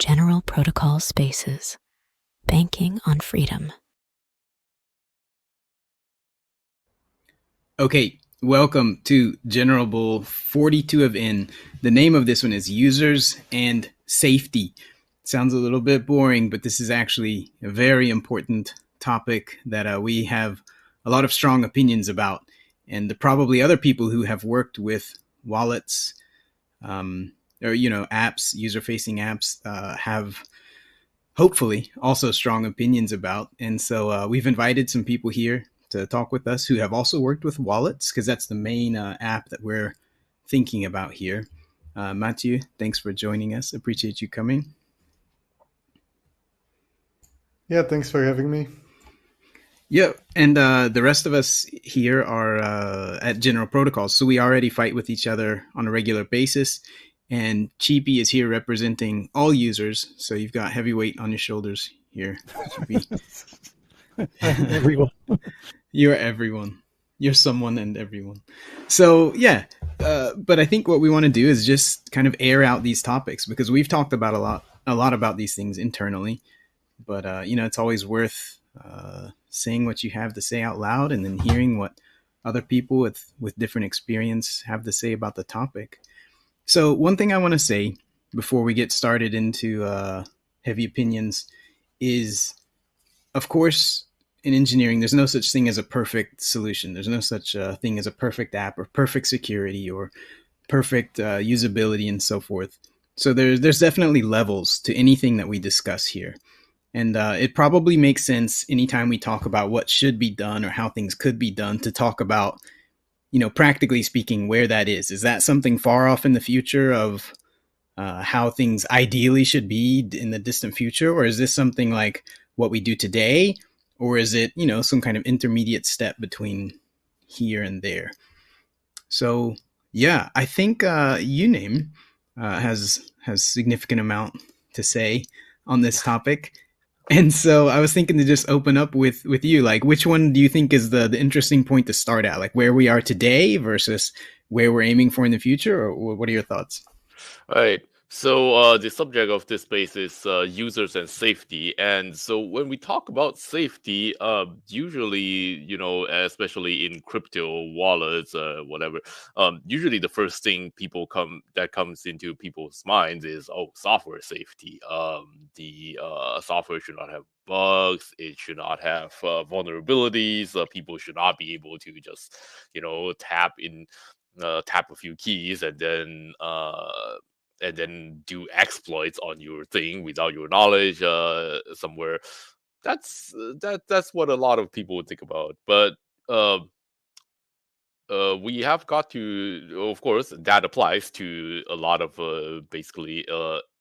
General Protocol Spaces, banking on freedom. Okay, welcome to General Bull 42 of N. The name of this one is Users and Safety. Sounds a little bit boring, but this is actually a very important topic that we have a lot of strong opinions about. And probably other people who have worked with wallets or, apps, user-facing apps have hopefully also strong opinions about. And so we've invited some people here to talk with us who have also worked with wallets, because that's the main app that we're thinking about here. Matthew, thanks for joining us. Appreciate you coming. Yeah, thanks for having me. Yeah, and the rest of us here are at General Protocols, so we already fight with each other on a regular basis. And Cheapy is here representing all users, so you've got heavyweight on your shoulders here, Cheapy. Everyone. You're everyone. You're someone and everyone. So yeah, but I think what we want to do is just kind of air out these topics, because we've talked about a lot about these things internally. But it's always worth saying what you have to say out loud, and then hearing what other people with different experience have to say about the topic. So one thing I want to say before we get started into heavy opinions is, of course, in engineering, there's no such thing as a perfect solution. There's no such thing as a perfect app or perfect security or perfect usability and so forth. So there's definitely levels to anything that we discuss here. And it probably makes sense anytime we talk about what should be done or how things could be done to talk about, practically speaking, where that is. Is that something far off in the future of how things ideally should be in the distant future? Or is this something like what we do today? Or is it, some kind of intermediate step between here and there? So, yeah, I think Uname has significant amount to say on this topic. And so I was thinking to just open up with you, like, which one do you think is the interesting point to start at? Like where we are today versus where we're aiming for in the future? Or what are your thoughts? Right. So the subject of this space is users and safety. And so when we talk about safety, usually, especially in crypto wallets, whatever, usually the first thing that comes into people's minds is, software safety. The software should not have bugs. It should not have vulnerabilities. People should not be able to just, tap a few keys and then do exploits on your thing without your knowledge somewhere. That's what a lot of people would think about. But uh, we have got to, of course, that applies to a lot of basically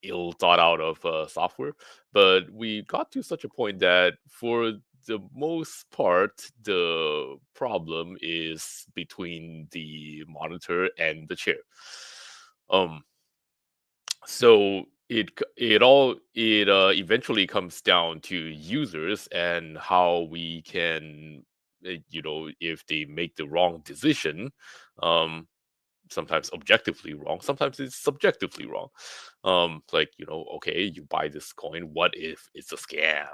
ill thought out of software. But we got to such a point that for the most part, the problem is between the monitor and the chair. Um, so it eventually comes down to users and how we can, if they make the wrong decision, um sometimes objectively wrong, sometimes it's subjectively wrong. Like, okay, you buy this coin, what if it's a scam?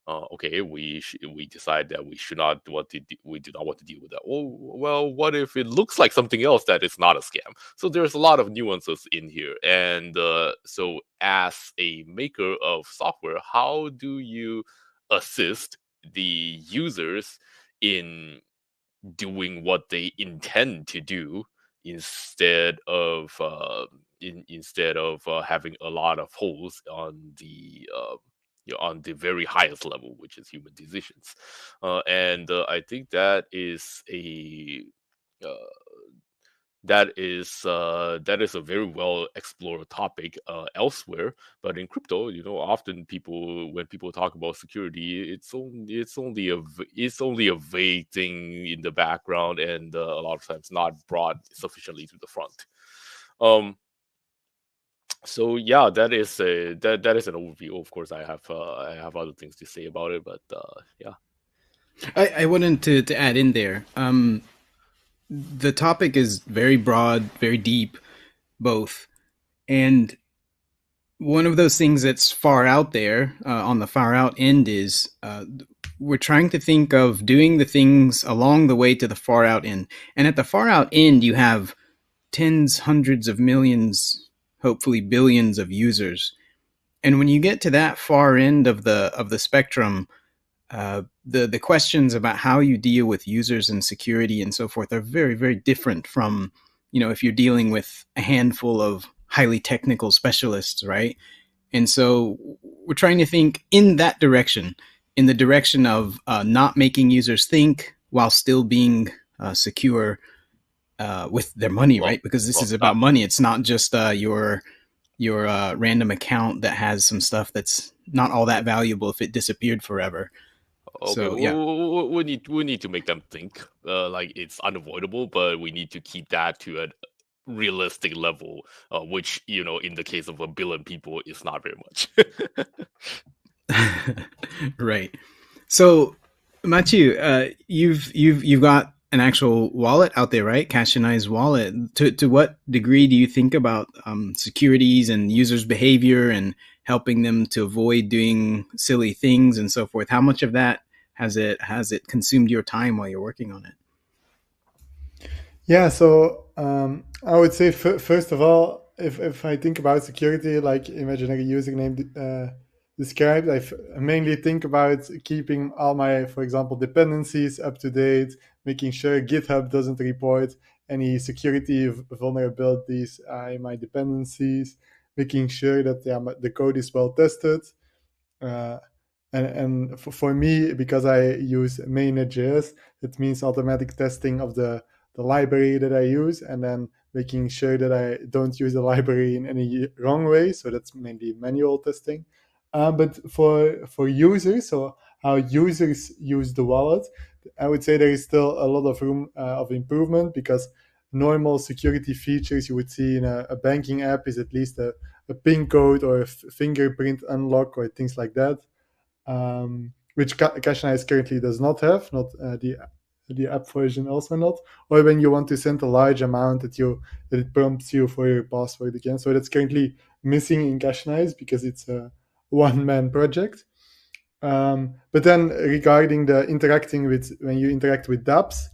Okay, we decide that we do not want to deal with that. Well, what if it looks like something else that is not a scam? So there's a lot of nuances in here. And so as a maker of software, how do you assist the users in doing what they intend to do, instead of having a lot of holes on the very highest level, which is human decisions. And I think uh, that is a very well explored topic elsewhere. But in crypto, often when people talk about security, it's only a vague thing in the background, and a lot of times not brought sufficiently to the front. Um, so yeah, that is an overview. Of course, I have other things to say about it, but yeah. I wanted to add in there. The topic is very broad, very deep, both. And one of those things that's far out there on the far out end is we're trying to think of doing the things along the way to the far out end. And at the far out end, you have tens, hundreds of millions, hopefully billions of users. And when you get to that far end of the spectrum, the questions about how you deal with users and security and so forth are very, very different from, if you're dealing with a handful of highly technical specialists, right? And so we're trying to think in that direction, in the direction of not making users think while still being secure with their money, right? Because this is about money. It's not just your random account that has some stuff that's not all that valuable if it disappeared forever. Okay, So, yeah. we need to make them think like it's unavoidable, but we need to keep that to a realistic level, which in the case of 1 billion people is not very much. Right. So, Mathieu, you've got an actual wallet out there, right? Cash&I's wallet. To what degree do you think about securities and users' behavior and helping them to avoid doing silly things and so forth? How much of that has it consumed your time while you're working on it? Yeah, so I would say first of all, if I think about security, like imaginary username described, I mainly think about keeping all my, for example, dependencies up to date, making sure GitHub doesn't report any security vulnerabilities in my dependencies, making sure that the code is well tested. And for me, because I use mainnet.js, it means automatic testing of the library that I use, and then making sure that I don't use the library in any wrong way. So that's mainly manual testing. But for users, so how users use the wallet, I would say there is still a lot of room of improvement, because normal security features you would see in a banking app is at least a PIN code or a fingerprint unlock or things like that, which Cash&I currently does not have, not the app version also not, or when you want to send a large amount that it prompts you for your password again. So that's currently missing in Cash&I because it's a one-man project. But then regarding when you interact with dApps,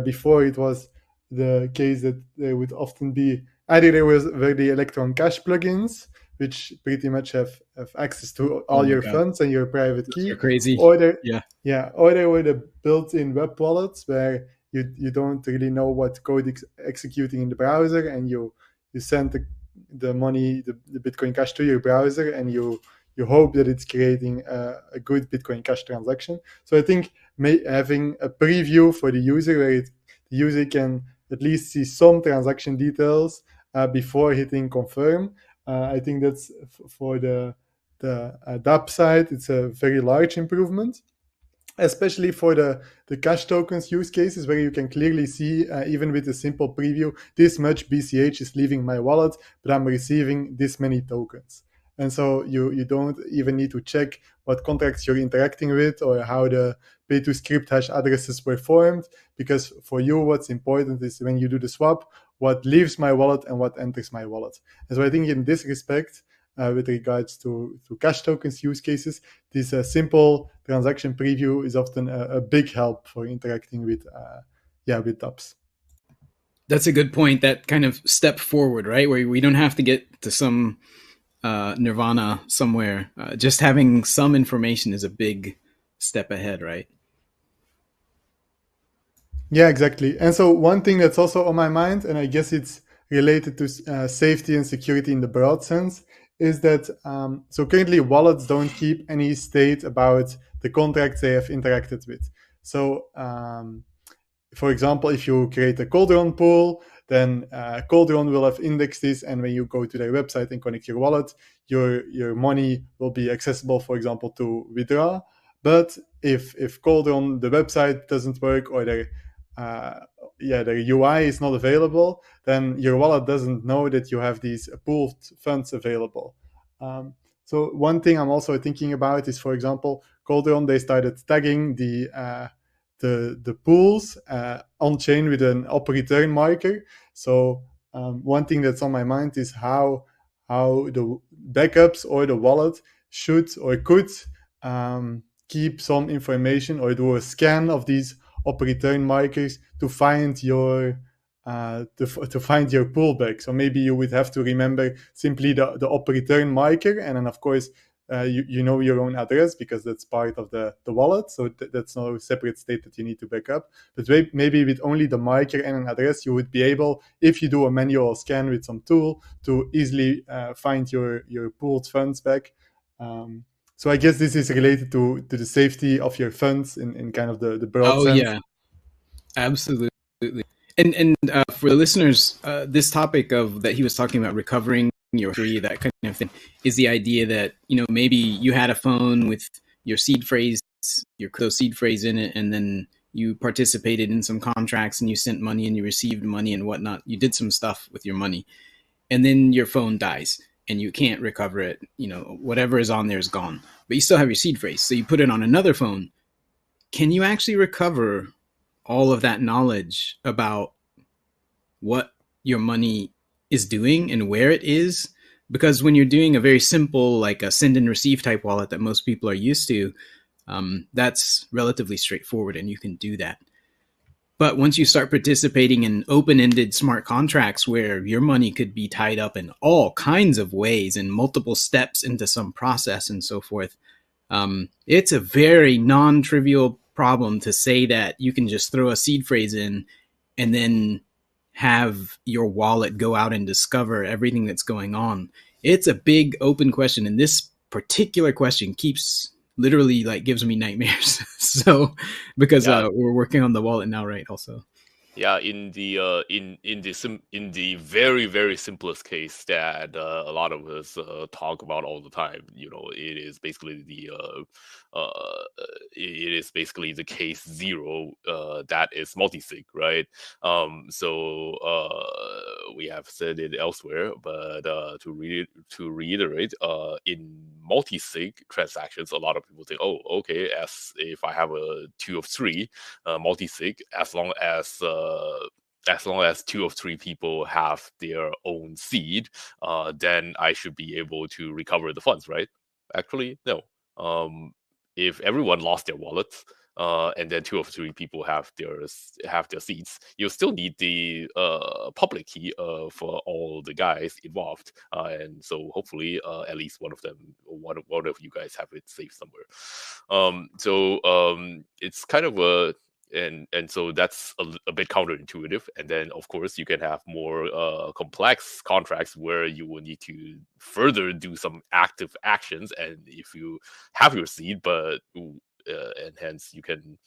before it was the case that there would often be either were the Electron Cash plugins, which pretty much have access to all your funds and your private key. Those are crazy. Or there were the built-in web wallets where you don't really know what code executing in the browser, and you send the money, the Bitcoin Cash to your browser, and you hope that it's creating a good Bitcoin Cash transaction. So I think having a preview for the user where the user can at least see some transaction details before hitting confirm, I think that's for the dApp side, it's a very large improvement, especially for the cash tokens use cases where you can clearly see, even with a simple preview, this much BCH is leaving my wallet, but I'm receiving this many tokens. And so you don't even need to check what contracts you're interacting with or how the pay-to-script hash addresses were formed, because for you, what's important is when you do the swap, what leaves my wallet and what enters my wallet. And so I think in this respect, with regards to cash tokens use cases, this simple transaction preview is often a big help for interacting with dApps. That's a good point. That kind of step forward, right? Where we don't have to get to some nirvana somewhere. Just having some information is a big step ahead, right? Yeah, exactly. And so one thing that's also on my mind, and I guess it's related to safety and security in the broad sense, is that so currently wallets don't keep any state about the contracts they have interacted with. So for example, if you create a Cauldron pool, then Cauldron will have indexed this, and when you go to their website and connect your wallet, your money will be accessible, for example, to withdraw. But if Cauldron, the website doesn't work, or their UI is not available, then your wallet doesn't know that you have these pooled funds available. So one thing I'm also thinking about is, for example, Cauldron, they started tagging the pools on chain with an op return marker. So one thing that's on my mind is how backups or the wallet should or could keep some information or do a scan of these op return markers to find your to find your pullback. So maybe you would have to remember simply the op return marker, and then of course you know your own address because that's part of the wallet. So that's no separate state that you need to back up. But maybe with only the marker and an address, you would be able, if you do a manual scan with some tool, to easily find your pooled funds back. So I guess this is related to the safety of your funds in kind of the broad sense. Yeah, absolutely. And for the listeners, this topic of that he was talking about, recovering your free, that kind of thing, is the idea that, you know, maybe you had a phone with your seed phrase, your crypto seed phrase in it, and then you participated in some contracts and you sent money and you received money and whatnot. You did some stuff with your money, and then your phone dies and you can't recover it. You know, whatever is on there is gone, but you still have your seed phrase. So you put it on another phone. Can you actually recover all of that knowledge about what your money is doing and where it is? Because when you're doing a very simple, like a send and receive type wallet that most people are used to, that's relatively straightforward and you can do that. But once you start participating in open-ended smart contracts where your money could be tied up in all kinds of ways and multiple steps into some process and so forth, it's a very non-trivial problem to say that you can just throw a seed phrase in and then have your wallet go out and discover everything that's going on. It's a big open question, and this particular question keeps literally like gives me nightmares. So because we're working on the wallet now, right? Also, yeah, in the very, very simplest case that a lot of us talk about all the time, you know, it is basically the case 0 that is multisig, right? So we have said it elsewhere, but to reiterate, in multisig transactions, a lot of people think, oh, okay, as if I have a 2 of 3 multisig, as long as 2 of 3 people have their own seed, then I should be able to recover the funds, right? Actually, no. If everyone lost their wallets, and then 2 of 3 people have their seeds, you still need the public key for all the guys involved, and so hopefully at least one of you guys have it safe somewhere. It's kind of a and so that's a bit counterintuitive. And then of course you can have more complex contracts where you will need to further do some active actions, and if you have your seed, but and hence you can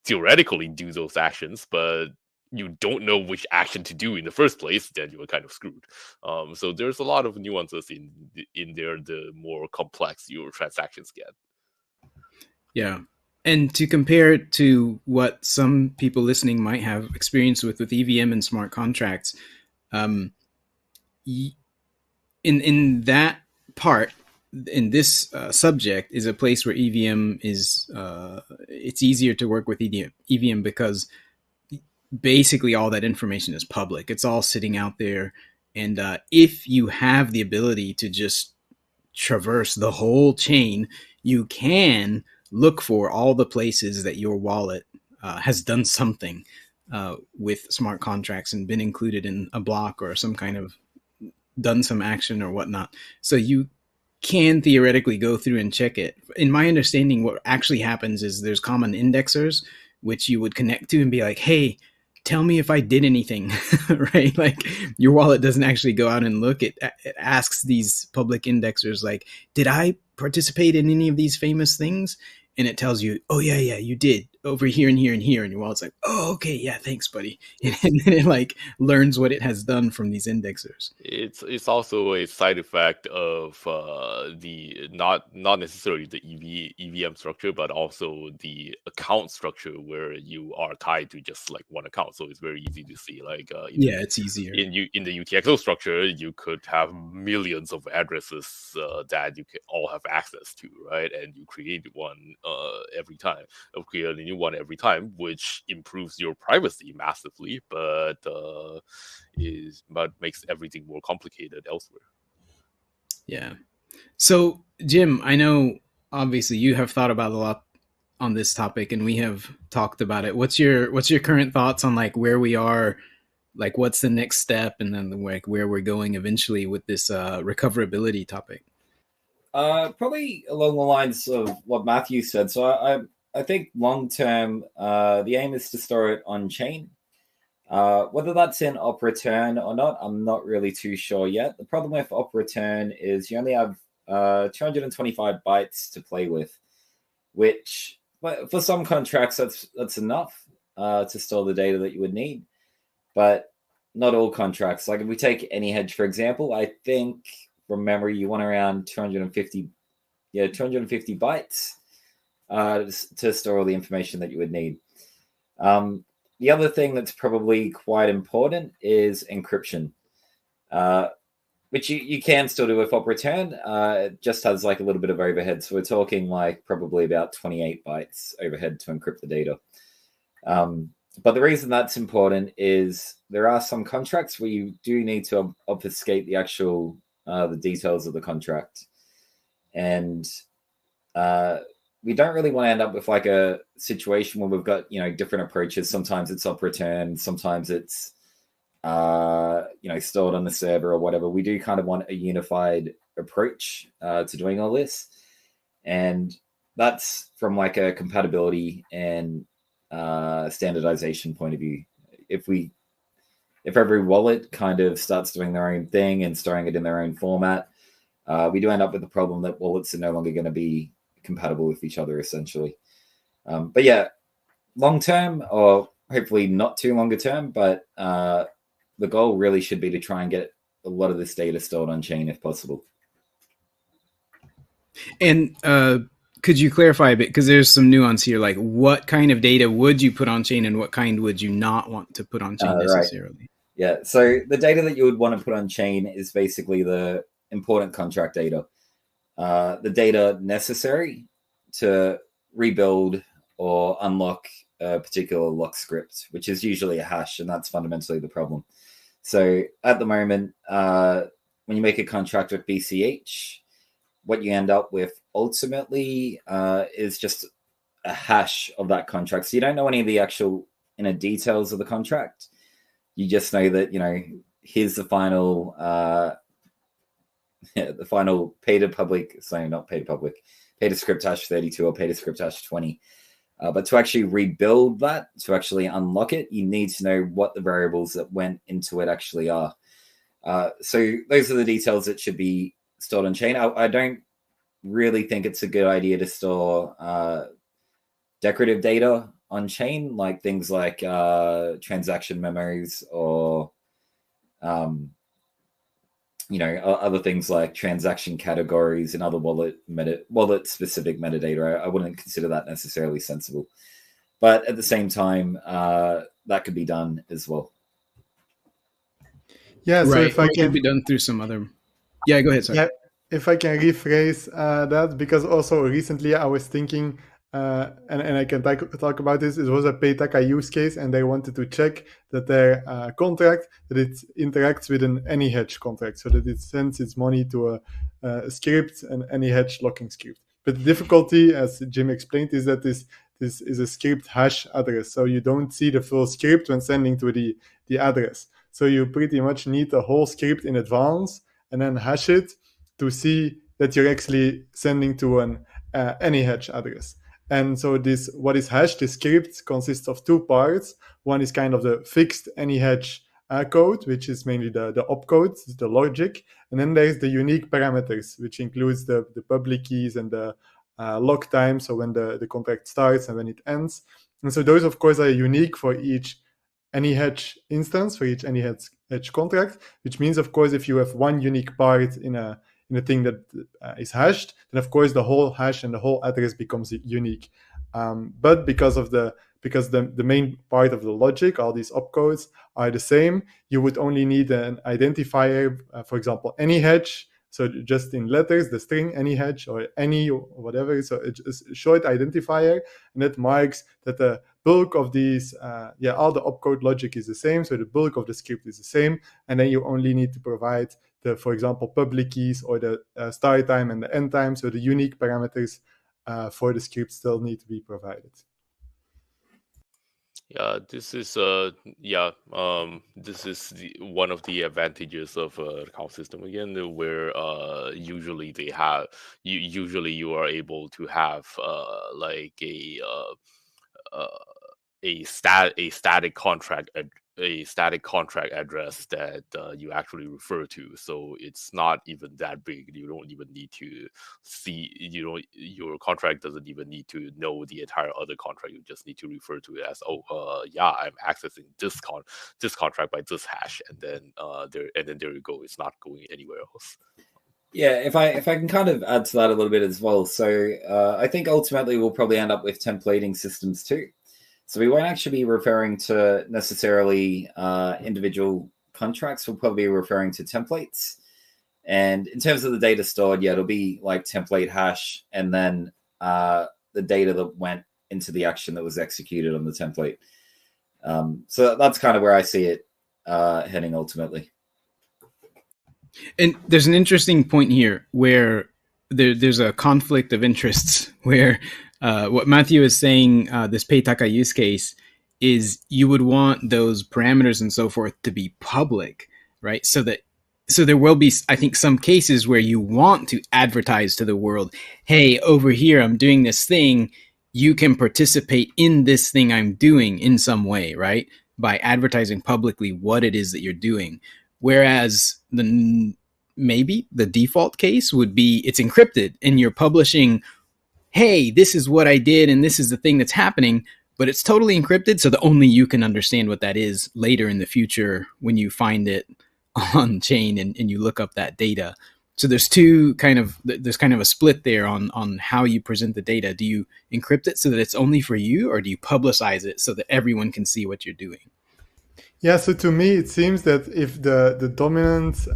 theoretically do those actions, but you don't know which action to do in the first place, then you are kind of screwed. So there's a lot of nuances in there the more complex your transactions get. Yeah. And to compare it to what some people listening might have experience with EVM and smart contracts, in that part, in this subject, is a place where EVM is it's easier to work with EVM because basically all that information is public. It's all sitting out there, and if you have the ability to just traverse the whole chain, you can look for all the places that your wallet has done something with smart contracts and been included in a block or some kind of done some action or whatnot. So you can theoretically go through and check it. In my understanding, what actually happens is there's common indexers, which you would connect to and be like, hey, tell me if I did anything, right? Like your wallet doesn't actually go out and look. It asks these public indexers, like, did I participate in any of these famous things? And it tells you, oh yeah, you did over here and here and here. And your wallet's like, oh, okay, yeah, thanks, buddy. And then it like learns what it has done from these indexers. It's also a side effect of the not necessarily the EVM structure, but also the account structure where you are tied to just like one account. So it's very easy to see. Like it's easier. In the UTXO structure, you could have millions of addresses that you can all have access to, right? And you create one every time. Create a new one every time, which improves your privacy massively, but makes everything more complicated elsewhere. Yeah. So, Jim, I know obviously you have thought about a lot on this topic, and we have talked about it. What's your current thoughts on like where we are, like what's the next step, and then like where we're going eventually with this recoverability topic? Probably along the lines of what Matthew said. So I think long term, the aim is to store it on chain. Whether that's in op return or not, I'm not really too sure yet. The problem with op return is you only have 225 bytes to play with, which for some contracts that's enough to store the data that you would need, but not all contracts. Like if we take AnyHedge for example, I think from memory you want around 250 bytes to store all the information that you would need. The other thing that's probably quite important is encryption, which you can still do with op return. It just has like a little bit of overhead. So we're talking like probably about 28 bytes overhead to encrypt the data. But the reason that's important is there are some contracts where you do need to obfuscate the actual the details of the contract. And we don't really want to end up with like a situation where we've got, different approaches. Sometimes it's op return, sometimes it's, stored on the server or whatever. We do kind of want a unified approach to doing all this. And that's from like a compatibility and standardization point of view. If every wallet kind of starts doing their own thing and storing it in their own format, we do end up with the problem that wallets are no longer going to be compatible with each other, essentially. But yeah, long term, or hopefully not too longer term, but the goal really should be to try and get a lot of this data stored on chain if possible. And could you clarify a bit, because there's some nuance here, like what kind of data would you put on chain and what kind would you not want to put on chain necessarily? Right. Yeah, so the data that you would want to put on chain is basically the important contract data, the data necessary to rebuild or unlock a particular lock script, which is usually a hash, and that's fundamentally the problem. So at the moment, when you make a contract with BCH, what you end up with ultimately is just a hash of that contract. So you don't know any of the actual inner details of the contract. You just know that, here's the final, the final pay to script hash 32 or pay to script hash 20. But to actually rebuild that, to actually unlock it, you need to know what the variables that went into it actually are. So those are the details that should be stored on chain. I don't really think it's a good idea to store decorative data on chain, like things like transaction memos or other things like transaction categories and other wallet specific metadata. I wouldn't consider that necessarily sensible, but at the same time, that could be done as well. Yeah, so right. if I It could be done through some other. Yeah, go ahead. Sorry. Yeah, if I can rephrase that, because also recently I was thinking, and I can talk about this. It was a Paytaka use case, and they wanted to check that their contract, that it interacts with an AnyHedge contract, so that it sends its money to a script, an AnyHedge locking script. But the difficulty, as Jim explained, is that this is a script hash address, so you don't see the full script when sending to the address. So you pretty much need a whole script in advance and then hash it to see that you're actually sending to an AnyHedge address. And so what is hashed, this script consists of two parts. One is kind of the fixed AnyHedge code, which is mainly the opcode, the logic. And then there's the unique parameters, which includes the public keys and the lock time, so when the contract starts and when it ends. And so those, of course, are unique for each AnyHedge instance, for each AnyHedge contract, which means, of course, if you have one unique part in a thing that is hashed, then of course the whole hash and the whole address becomes unique. But because the main part of the logic, all these opcodes are the same, you would only need an identifier, for example, AnyHedge. So just in letters, the string AnyHedge or any or whatever. So it's a short identifier, and that marks that the bulk of these, all the opcode logic is the same. So the bulk of the script is the same, and then you only need to provide the, for example, public keys or the start time and the end time. So the unique parameters for the script still need to be provided. Yeah, this is this is one of the advantages of the account system again, where usually they have usually you are able to have like a static contract a static contract address that you actually refer to. So it's not even that big. You don't even need to see. Your contract doesn't even need to know the entire other contract. You just need to refer to it as, yeah, I'm accessing this contract by this hash, and then there you go. It's not going anywhere else. Yeah, if I can kind of add to that a little bit as well. So I think ultimately we'll probably end up with templating systems too. So we won't actually be referring to necessarily individual contracts. We'll probably be referring to templates. And in terms of the data stored, yeah, it'll be like template hash and then the data that went into the action that was executed on the template. So that's kind of where I see it heading ultimately. And there's an interesting point here where there's a conflict of interests where what Matthew is saying, this Peitaka use case, is you would want those parameters and so forth to be public, right? So there will be, I think, some cases where you want to advertise to the world, hey, over here, I'm doing this thing. You can participate in this thing I'm doing in some way, right? By advertising publicly what it is that you're doing. Whereas maybe the default case would be it's encrypted and you're publishing, hey, this is what I did and this is the thing that's happening, but it's totally encrypted so that only you can understand what that is later in the future when you find it on chain and you look up that data. So there's kind of a split there on how you present the data. Do you encrypt it so that it's only for you, or do you publicize it so that everyone can see what you're doing? Yeah, so to me, it seems that if the dominant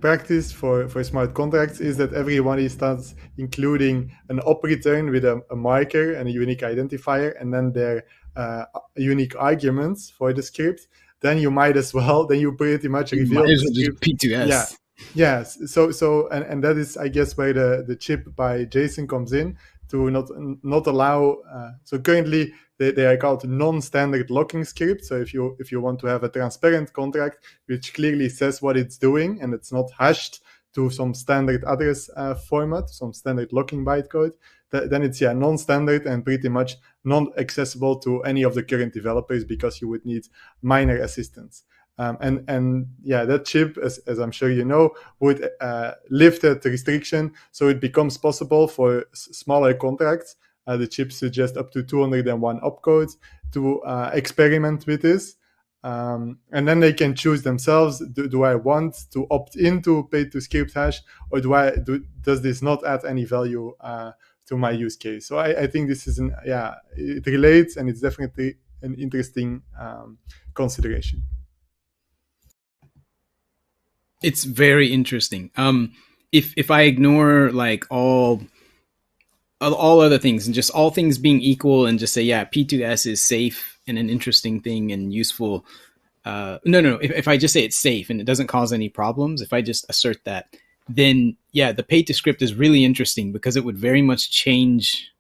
practice for smart contracts is that everybody starts including an op return with a marker and a unique identifier, and then their unique arguments for the script, then you might as well, then you pretty much reveal the script. P2S. Yeah. Yes. So and that is, I guess, where the chip by Jason comes in to not allow. So currently they are called non-standard locking scripts. So if you want to have a transparent contract which clearly says what it's doing and it's not hashed to some standard address format, some standard locking bytecode, then it's non-standard and pretty much non-accessible to any of the current developers because you would need minor assistance. And that chip, as I'm sure you know, would lift that restriction, so it becomes possible for smaller contracts. The chip suggests up to 201 opcodes to experiment with this, and then they can choose themselves. Do I want to opt into pay-to-script hash, or does this not add any value to my use case? So I think this is it relates, and it's definitely an interesting consideration. It's very interesting. If I ignore like all other things and just all things being equal and just say, P2S is safe and an interesting thing and useful. No. If I just say it's safe and it doesn't cause any problems, if I just assert that, then the pay to script is really interesting because it would very much change,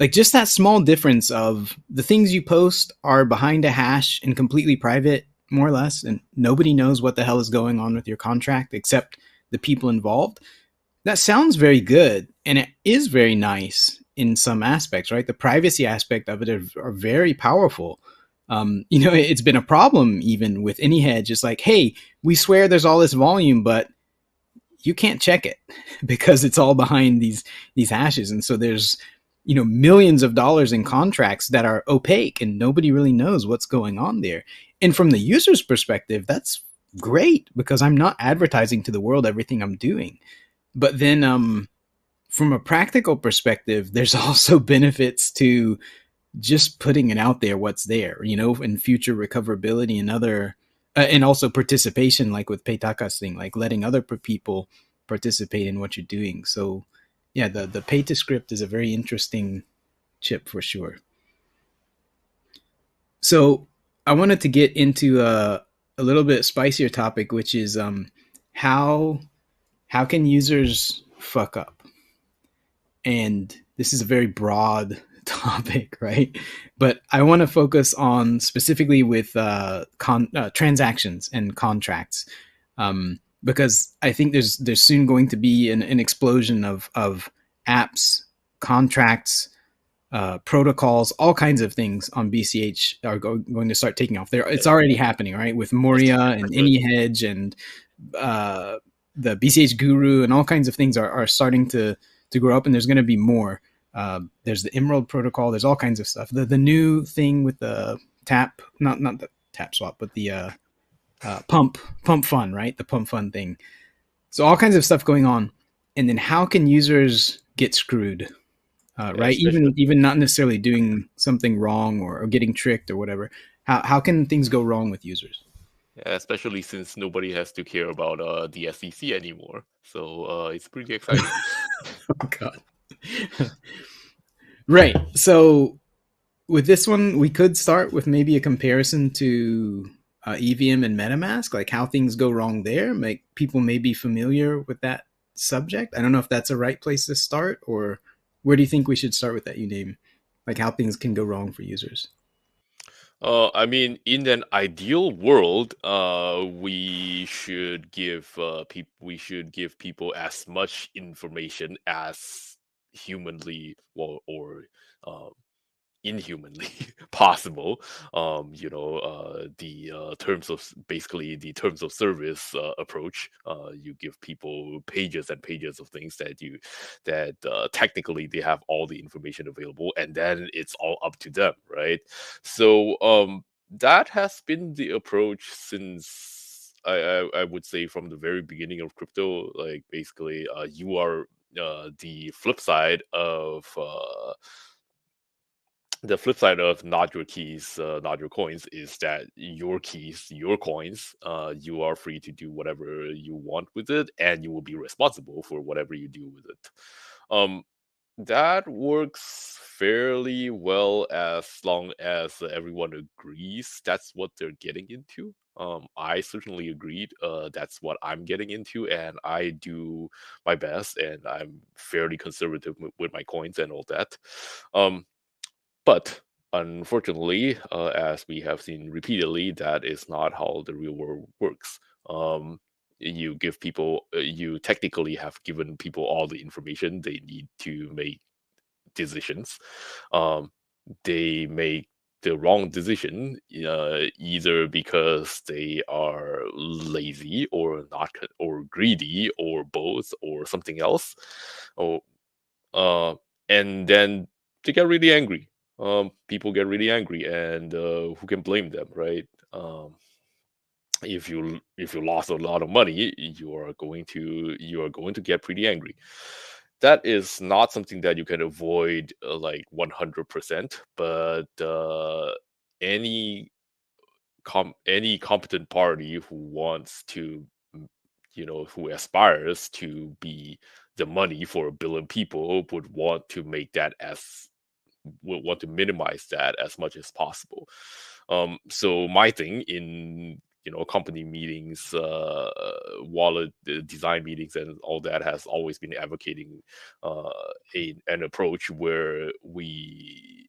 like, just that small difference of the things you post are behind a hash and completely private, more or less, and nobody knows what the hell is going on with your contract except the people involved. That sounds very good, and it is very nice in some aspects, right? The privacy aspect of it are very powerful. It's been a problem even with AnyHedge. It's like, hey, we swear there's all this volume, but you can't check it because it's all behind these hashes. And so there's, millions of dollars in contracts that are opaque and nobody really knows what's going on there. And from the user's perspective, that's great because I'm not advertising to the world everything I'm doing. But then from a practical perspective, there's also benefits to just putting it out there, what's there, and future recoverability and other, and also participation, like with Peitaka's thing, like letting other people participate in what you're doing. So the pay to script is a very interesting chip for sure. So I wanted to get into a little bit spicier topic, which is how can users fuck up? And this is a very broad topic, right? But I want to focus on specifically with transactions and contracts, because I think there's soon going to be an explosion of apps, contracts, protocols, all kinds of things on BCH are going to start taking off. It's already happening, right? With Moria and AnyHedge and the BCH Guru and all kinds of things are starting to grow up, and there's going to be more. There's the Emerald protocol. There's all kinds of stuff. The new thing with the tap, not the tap swap, but the pump fund, right? The pump fund thing. So all kinds of stuff going on. And then how can users get screwed? Right? Even not necessarily doing something wrong or getting tricked or whatever. How can things go wrong with users? Yeah, especially since nobody has to care about the SEC anymore. So it's pretty exciting. Oh, God. Right. So with this one, we could start with maybe a comparison to EVM and MetaMask, like how things go wrong there. Make people may be familiar with that subject. I don't know if that's a right place to start, or where do you think we should start with that, Uname? Like how things can go wrong for users. I mean, in an ideal world, we should give people as much information as humanly or inhumanly possible. The terms of service approach. You give people pages and pages of things that technically they have all the information available, and then it's all up to them, right? So that has been the approach since I would say from the very beginning of crypto. Like basically, you are the flip side of not your keys, not your coins, is that your keys, your coins, you are free to do whatever you want with it, and you will be responsible for whatever you do with it. That works fairly well as long as everyone agrees that's what they're getting into. I certainly agreed. That's what I'm getting into, and I do my best, and I'm fairly conservative with my coins and all that. But unfortunately, as we have seen repeatedly, that is not how the real world works. You give people, you technically have given people all the information they need to make decisions. They make the wrong decision, either because they are lazy or not, or greedy, or both, or something else, or and then they get really angry. People get really angry, and who can blame them, right? If you lost a lot of money, you are going to get pretty angry. That is not something that you can avoid like 100%, but any competent party who wants to, who aspires to be the money for 1 billion people would want to minimize that as much as possible. So my thing in company meetings, wallet design meetings, and all that has always been advocating an approach where we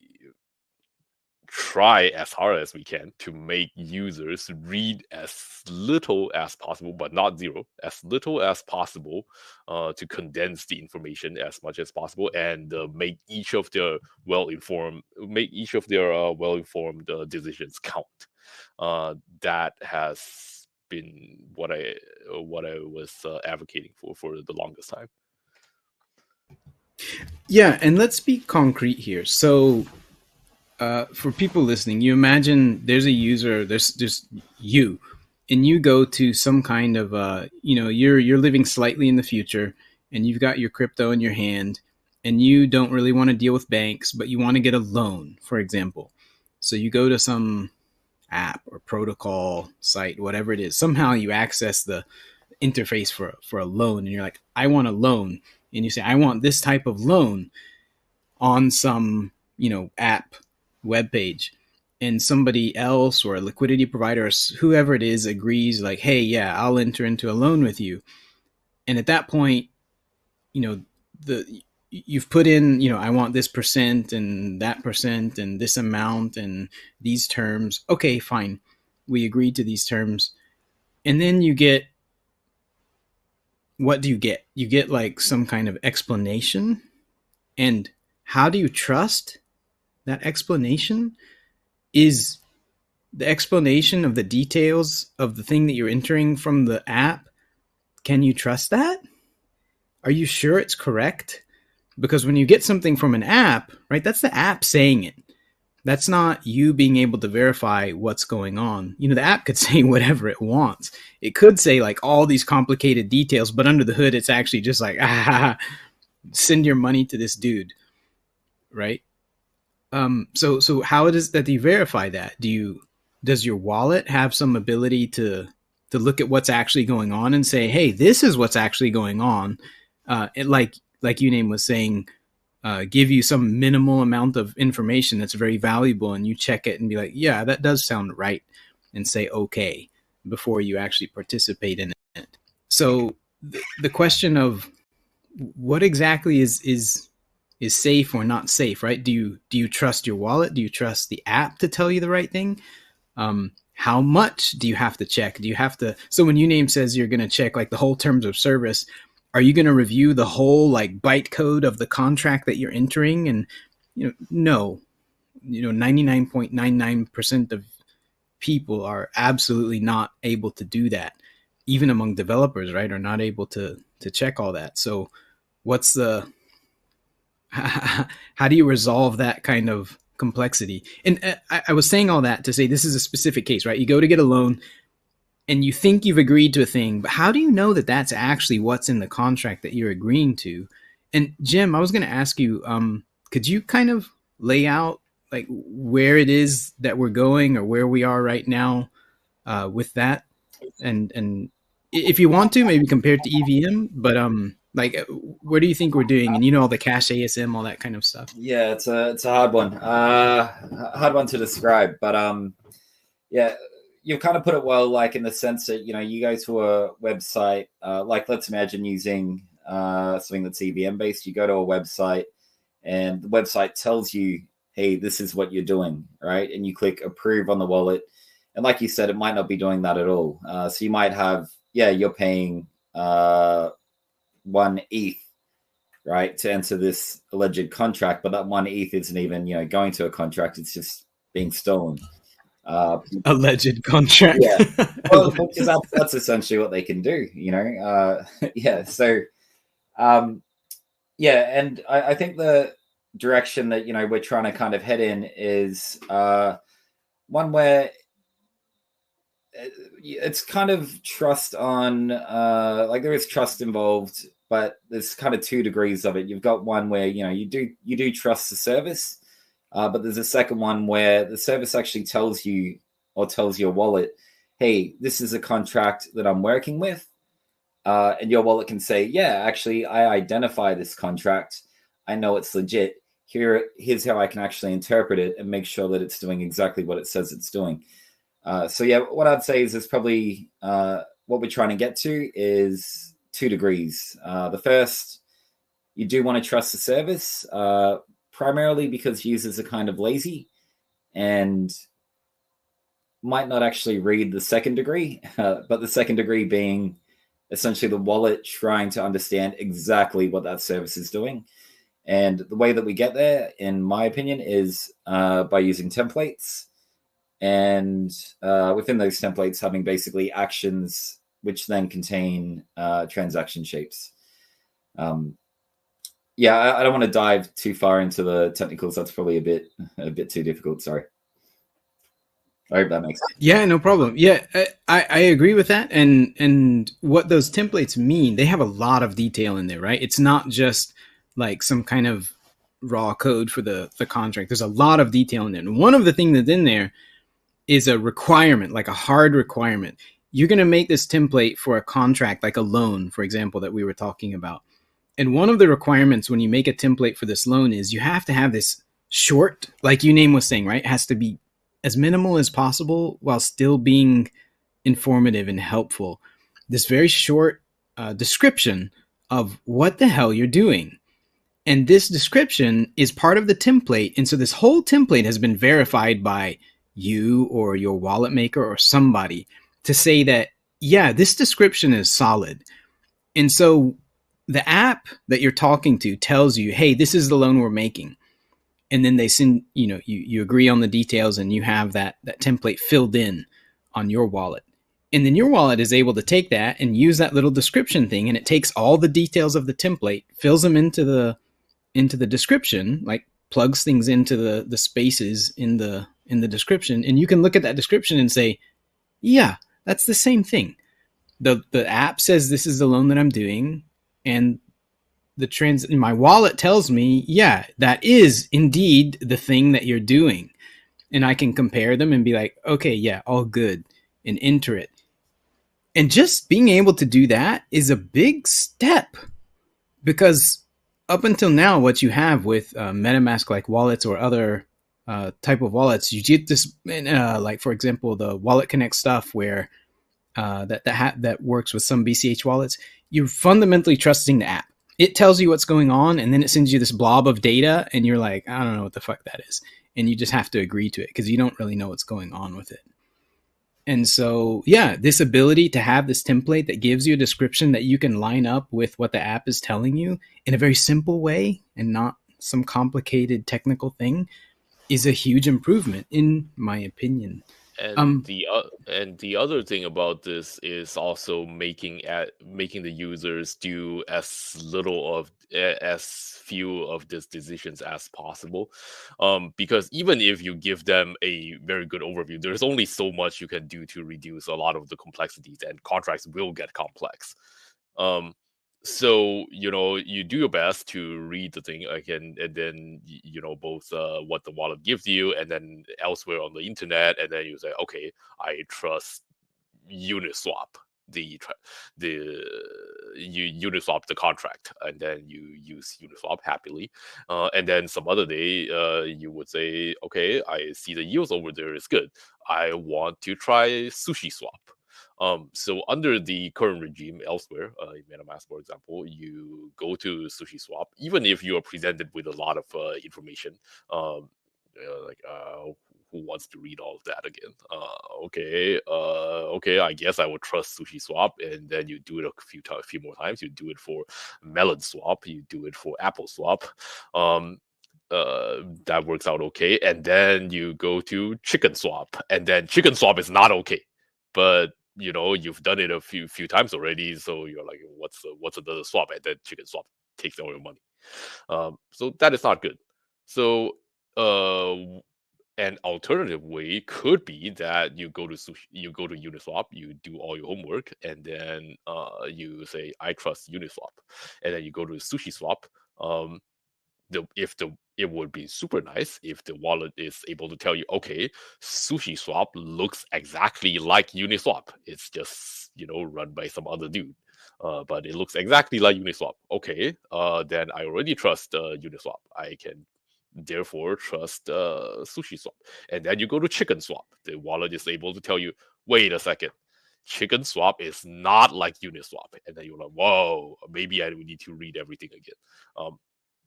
try as hard as we can to make users read as little as possible, but not zero, as little as possible, to condense the information as much as possible, and make each of their well-informed decisions count. That has been what I was advocating for the longest time. Yeah, and let's be concrete here. So for people listening, you imagine there's a user, there's you, and you go to some kind of you're living slightly in the future, and you've got your crypto in your hand, and you don't really want to deal with banks, but you want to get a loan, for example. So you go to some app or protocol site, whatever it is. Somehow you access the interface for a loan, and you're like, I want a loan, and you say, I want this type of loan on some app web page, and somebody else or a liquidity provider or whoever it is agrees like, hey, yeah, I'll enter into a loan with you. And at that point, you've put in, I want this percent and that percent and this amount and these terms. Okay, fine. We agreed to these terms. And then you get, what do you get? You get like some kind of explanation. And how do you trust that explanation? Is the explanation of the details of the thing that you're entering from the app, can you trust that? Are you sure it's correct? Because when you get something from an app, right, that's the app saying it. That's not you being able to verify what's going on. The app could say whatever it wants. It could say like all these complicated details, but under the hood, it's actually just like, send your money to this dude, right? So how it is that you verify that? Does your wallet have some ability to look at what's actually going on and say, hey, this is what's actually going on? Like Uname was saying, give you some minimal amount of information that's very valuable, and you check it and be like, yeah, that does sound right, and say okay before you actually participate in it. So the question of what exactly is safe or not safe, right? Do you trust your wallet? Do you trust the app to tell you the right thing? How much do you have to check? Do you have to? So when Uname says you're going to check like the whole terms of service, are you going to review the whole like bytecode of the contract that you're entering? And no, 99.99% of people are absolutely not able to do that. Even among developers, right, are not able to check all that. So what's how do you resolve that kind of complexity? And I was saying all that to say this is a specific case, right? You go to get a loan and you think you've agreed to a thing, but how do you know that that's actually what's in the contract that you're agreeing to? And Jim, I was going to ask you, could you kind of lay out like where it is that we're going or where we are right now with that? And if you want to, maybe compare it to EVM, but like where do you think we're doing? And all the cache ASM, all that kind of stuff. Yeah, it's a hard one. Hard one to describe, but yeah, you've kind of put it well, like in the sense that you go to a website, like let's imagine using something that's EVM based. You go to a website, and the website tells you, "Hey, this is what you're doing," right? And you click approve on the wallet, and like you said, it might not be doing that at all. So you might have, you're paying 1 ETH, right, to enter this alleged contract, but that 1 ETH isn't even going to a contract; it's just being stolen. Alleged contract. Yeah, well, because that's essentially what they can do, yeah. So, yeah, and I think the direction that we're trying to kind of head in is one where it's kind of trust on, like there is trust involved, but there's kind of 2 degrees of it. You've got one where you do trust the service. But there's a second one where the service actually tells you or tells your wallet, hey, this is a contract that I'm working with. And your wallet can say, yeah, actually, I identify this contract. I know it's legit. Here's how I can actually interpret it and make sure that it's doing exactly what it says it's doing. So, yeah, what I'd say is there's probably what we're trying to get to is 2 degrees. The first, you do want to trust the service. Primarily because users are kind of lazy and might not actually read the second degree, but the second degree being essentially the wallet trying to understand exactly what that service is doing. And the way that we get there, in my opinion, is by using templates. And within those templates, having basically actions which then contain transaction shapes. Yeah, I don't want to dive too far into the technicals. That's probably a bit too difficult. Sorry. I hope that makes sense. Yeah, no problem. Yeah, I agree with that. And what those templates mean, they have a lot of detail in there, right? It's not just like some kind of raw code for the contract. There's a lot of detail in there. And one of the things that's in there is a requirement, like a hard requirement. You're going to make this template for a contract, like a loan, for example, that we were talking about. And one of the requirements when you make a template for this loan is you have to have this short, like Uname was saying, right? It has to be as minimal as possible while still being informative and helpful. This very short description of what the hell you're doing. And this description is part of the template. And so this whole template has been verified by you or your wallet maker or somebody to say that, yeah, this description is solid. And so the app that you're talking to tells you, hey, this is the loan we're making. And then they send, you agree on the details and you have that template filled in on your wallet. And then your wallet is able to take that and use that little description thing. And it takes all the details of the template, fills them into the description, like plugs things into the spaces in the description. And you can look at that description and say, yeah, that's the same thing. The app says this is the loan that I'm doing. And my wallet tells me, yeah, that is indeed the thing that you're doing. And I can compare them and be like, okay, yeah, all good, and enter it. And just being able to do that is a big step, because up until now, what you have with MetaMask-like wallets or other type of wallets, you get this, like for example, the Wallet Connect stuff where that works with some BCH wallets. You're fundamentally trusting the app. It tells you what's going on, and then it sends you this blob of data, and you're like, I don't know what the fuck that is. And you just have to agree to it because you don't really know what's going on with it. And so, yeah, this ability to have this template that gives you a description that you can line up with what the app is telling you in a very simple way and not some complicated technical thing is a huge improvement, in my opinion. And the other thing about this is also making the users do as few of these decisions as possible, because even if you give them a very good overview, there's only so much you can do to reduce a lot of the complexities, and contracts will get complex. So you do your best to read the thing again, and then both what the wallet gives you, and then elsewhere on the internet, and then you say, okay, I trust Uniswap, Uniswap the contract, and then you use Uniswap happily, and then some other day you would say, okay, I see the yields over there is good, I want to try SushiSwap. So under the current regime elsewhere, in MetaMask, for example, you go to SushiSwap, even if you are presented with a lot of information, who wants to read all of that again? Okay, I guess I would trust SushiSwap, and then you do it a few more times. You do it for MelonSwap, you do it for AppleSwap. That works out okay, and then you go to ChickenSwap, and then ChickenSwap is not okay, but you've done it a few times already, so you're like, what's another swap? And then ChickenSwap takes all your money. So that is not good. So an alternative way could be that you go to Uniswap, you do all your homework, and then you say, I trust Uniswap, and then you go to SushiSwap. It would be super nice if the wallet is able to tell you, okay, SushiSwap looks exactly like Uniswap. It's just run by some other dude, but it looks exactly like Uniswap. Okay, then I already trust Uniswap. I can therefore trust SushiSwap. And then you go to ChickenSwap. The wallet is able to tell you, wait a second, ChickenSwap is not like Uniswap. And then you're like, whoa, maybe I need to read everything again.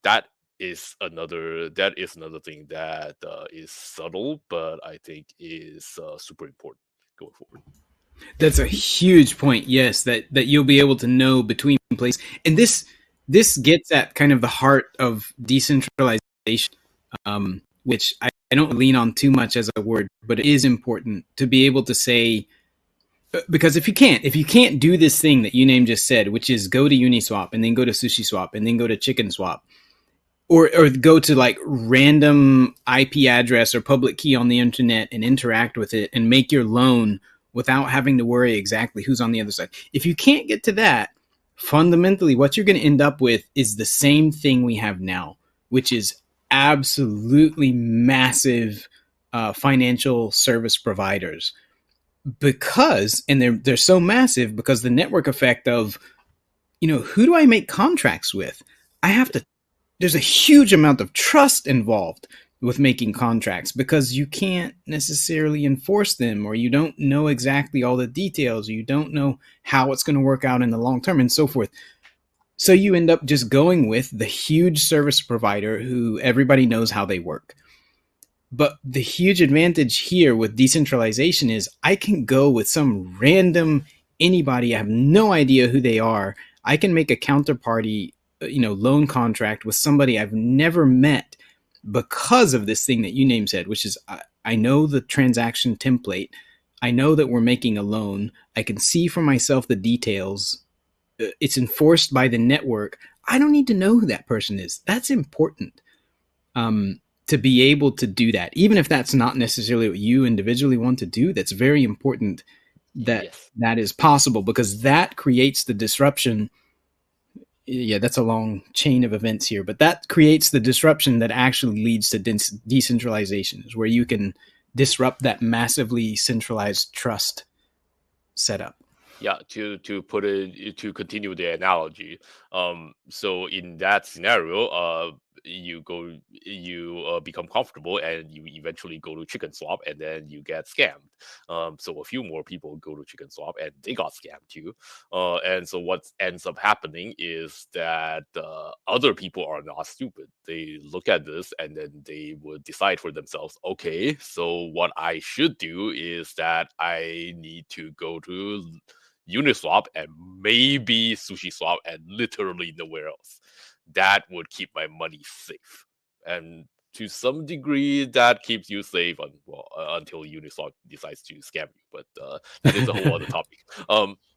That is another thing that is subtle, but I think is super important going forward. That's a huge point. Yes, that you'll be able to know between places, and this gets at kind of the heart of decentralization, which I don't lean on too much as a word, but it is important to be able to say, because if you can't do this thing that Uname just said, which is go to Uniswap and then go to SushiSwap and then go to ChickenSwap, or go to like random IP address or public key on the internet and interact with it and make your loan without having to worry exactly who's on the other side. If you can't get to that, fundamentally what you're going to end up with is the same thing we have now, which is absolutely massive financial service providers. And they're so massive because the network effect of, who do I make contracts with? There's a huge amount of trust involved with making contracts because you can't necessarily enforce them, or you don't know exactly all the details, or you don't know how it's going to work out in the long term and so forth. So you end up just going with the huge service provider who everybody knows how they work. But the huge advantage here with decentralization is I can go with some random anybody. I have no idea who they are. I can make a counterparty, loan contract with somebody I've never met because of this thing that you name said, which is I know the transaction template. I know that we're making a loan. I can see for myself the details. It's enforced by the network. I don't need to know who that person is. That's important. To be able to do that, even if that's not necessarily what you individually want to do, that's very important that that is possible, because that creates the disruption. Yeah, that's a long chain of events here, but that creates the disruption that actually leads to decentralization, is where you can disrupt that massively centralized trust setup. Yeah, to put it, to continue the analogy, so in that scenario, you become comfortable and you eventually go to Chicken Swap and then you get scammed. So a few more people go to Chicken Swap and they got scammed too. And so what ends up happening is that other people are not stupid. They look at this and then they would decide for themselves, okay, so what I should do is that I need to go to Uniswap and maybe SushiSwap and literally nowhere else. That would keep my money safe, and to some degree, that keeps you safe until Uniswap decides to scam you. But that is a whole other topic.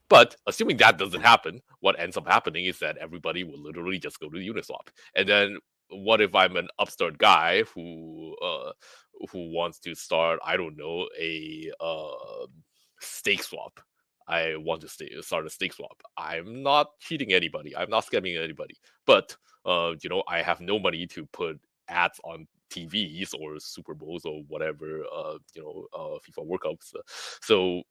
But assuming that doesn't happen, what ends up happening is that everybody will literally just go to Uniswap. And then what if I'm an upstart guy who wants to start, I don't know, a stake swap? I want to start a stake swap. I'm not cheating anybody. I'm not scamming anybody. But I have no money to put ads on TVs or Super Bowls or whatever. FIFA World Cups. So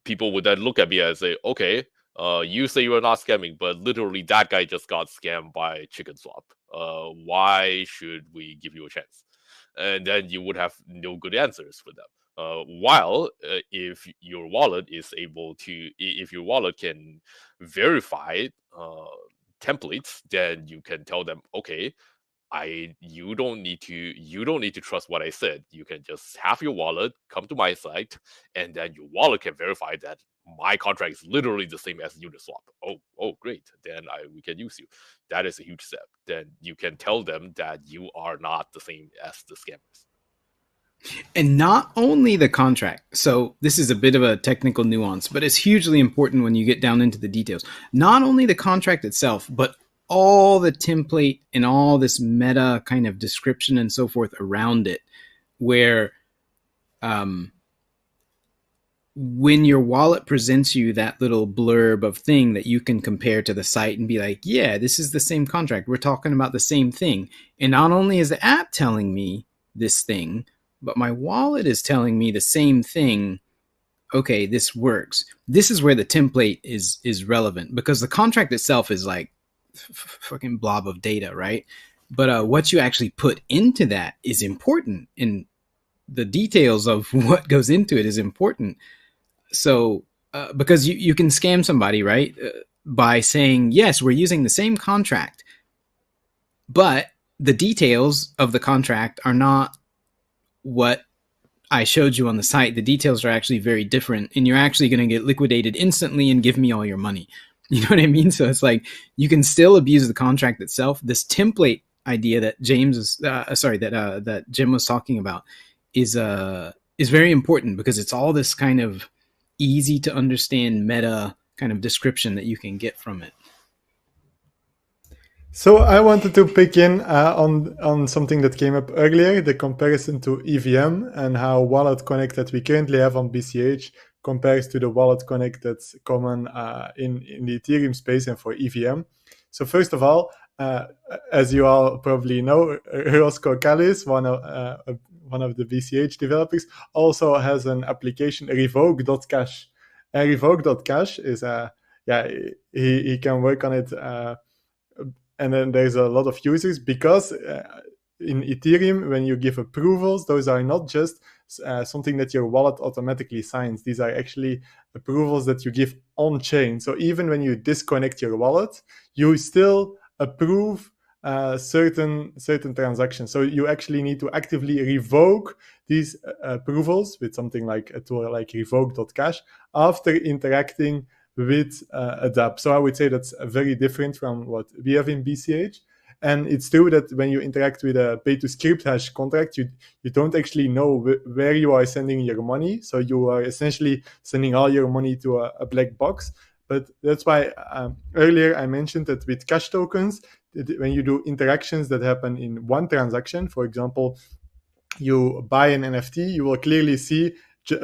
people would then look at me and say, okay, you say you're not scamming, but literally that guy just got scammed by Chicken Swap. Why should we give you a chance? And then you would have no good answers for them. While if your wallet can verify templates, then you can tell them, okay, you don't need to trust what I said. You can just have your wallet come to my site, and then your wallet can verify that my contract is literally the same as Uniswap. Oh, great. Then we can use you. That is a huge step. Then you can tell them that you are not the same as the scammers. And not only the contract. So this is a bit of a technical nuance, but it's hugely important when you get down into the details. Not only the contract itself, but all the template and all this meta kind of description and so forth around it, where when your wallet presents you that little blurb of thing that you can compare to the site and be like, yeah, this is the same contract. We're talking about the same thing. And not only is the app telling me this thing, but my wallet is telling me the same thing. Okay, this works. This is where the template is relevant, because the contract itself is like fucking blob of data, right? But what you actually put into that is important, and the details of what goes into it is important. So because you can scam somebody, right? By saying, yes, we're using the same contract, but the details of the contract are not what I showed you on the site. The details are actually very different, and you're actually going to get liquidated instantly and give me all your money. You know what I mean? So it's like you can still abuse the contract itself. This template idea that that Jim was talking about is very important, because it's all this kind of easy to understand meta kind of description that you can get from it. So I wanted to pick in on something that came up earlier, the comparison to EVM and how Wallet Connect that we currently have on BCH compares to the Wallet Connect that's common in the Ethereum space and for EVM. So first of all, as you all probably know, Roscoe Callis, one of the BCH developers, also has an application, Revoke.cash. And Revoke.cash is he can work on it. And then there's a lot of users because in Ethereum, when you give approvals, those are not just something that your wallet automatically signs. These are actually approvals that you give on chain. So even when you disconnect your wallet, you still approve certain transactions. So you actually need to actively revoke these approvals with something like a tool like revoke.cash after interacting with a dApp. So I would say that's very different from what we have in BCH. And it's true that when you interact with a pay-to-script hash contract, you don't actually know where you are sending your money. So you are essentially sending all your money to a black box. But that's why earlier I mentioned that with cash tokens, when you do interactions that happen in one transaction, for example, you buy an NFT, you will clearly see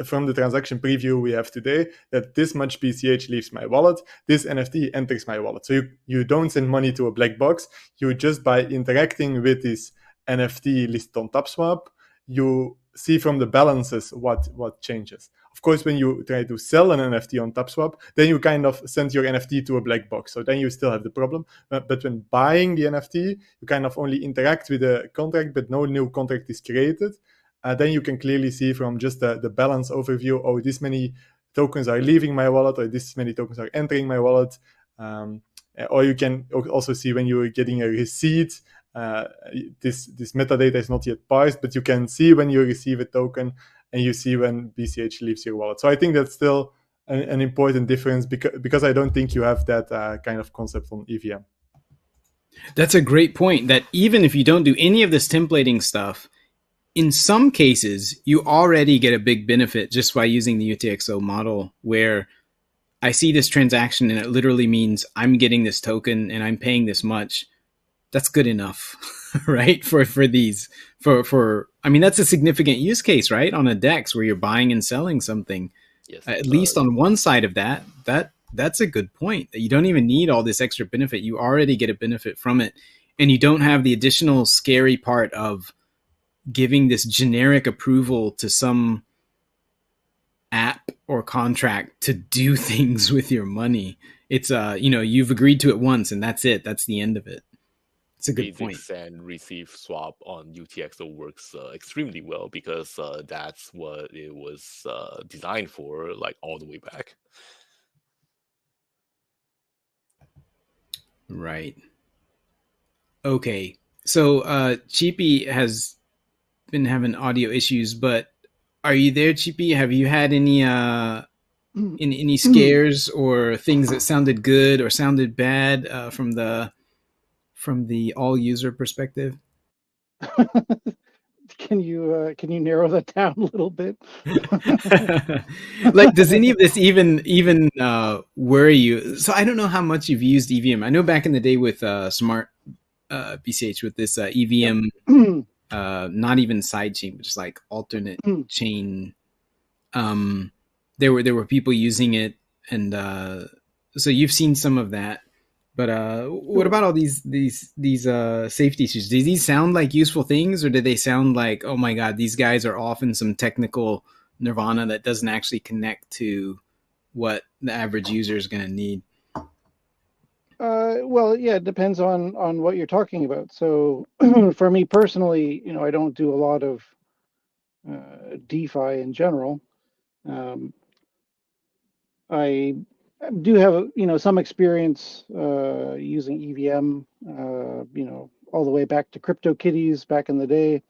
from the transaction preview we have today that this much BCH leaves my wallet, this NFT enters my wallet. So you don't send money to a black box. You just, by interacting with this NFT listed on TapSwap, you see from the balances what changes. Of course, when you try to sell an NFT on TapSwap, then you kind of send your NFT to a black box. So then you still have the problem. But when buying the NFT, you kind of only interact with the contract, but no new contract is created. Then you can clearly see from just the balance overview, oh, this many tokens are leaving my wallet, or this many tokens are entering my wallet. Or you can also see when you're getting a receipt, this metadata is not yet parsed, but you can see when you receive a token and you see when BCH leaves your wallet. So I think that's still an important difference because I don't think you have that kind of concept on EVM. That's a great point, that even if you don't do any of this templating stuff, in some cases, you already get a big benefit just by using the UTXO model, where I see this transaction and it literally means I'm getting this token and I'm paying this much. That's good enough, right? For I mean, that's a significant use case, right? On a DEX where you're buying and selling something. Yes, At least on one side of that's a good point. That you don't even need all this extra benefit. You already get a benefit from it. And you don't have the additional scary part of giving this generic approval to some app or contract to do things with your money. It's you've agreed to it once and that's it. That's the end of it. It's a good basic point. send receive swap on UTXO works extremely well because that's what it was designed for, like all the way back. Right. Okay. So Cheapy has been having audio issues, but are you there, Cheapy? Have you had any any scares or things that sounded good or sounded bad from the all user perspective? Can you narrow that down a little bit? Like, does any of this even worry you? So I don't know how much you've used EVM. I know back in the day with Smart BCH with this EVM, not even sidechain, but just like alternate chain. There were people using it, and so you've seen some of that. But what about all these safety issues? Do these sound like useful things, or do they sound like, oh my god, these guys are off in some technical nirvana that doesn't actually connect to what the average user is going to need? Well, yeah, it depends on what you're talking about. So for me personally, I don't do a lot of DeFi in general. I do have some experience using EVM, all the way back to CryptoKitties back in the day,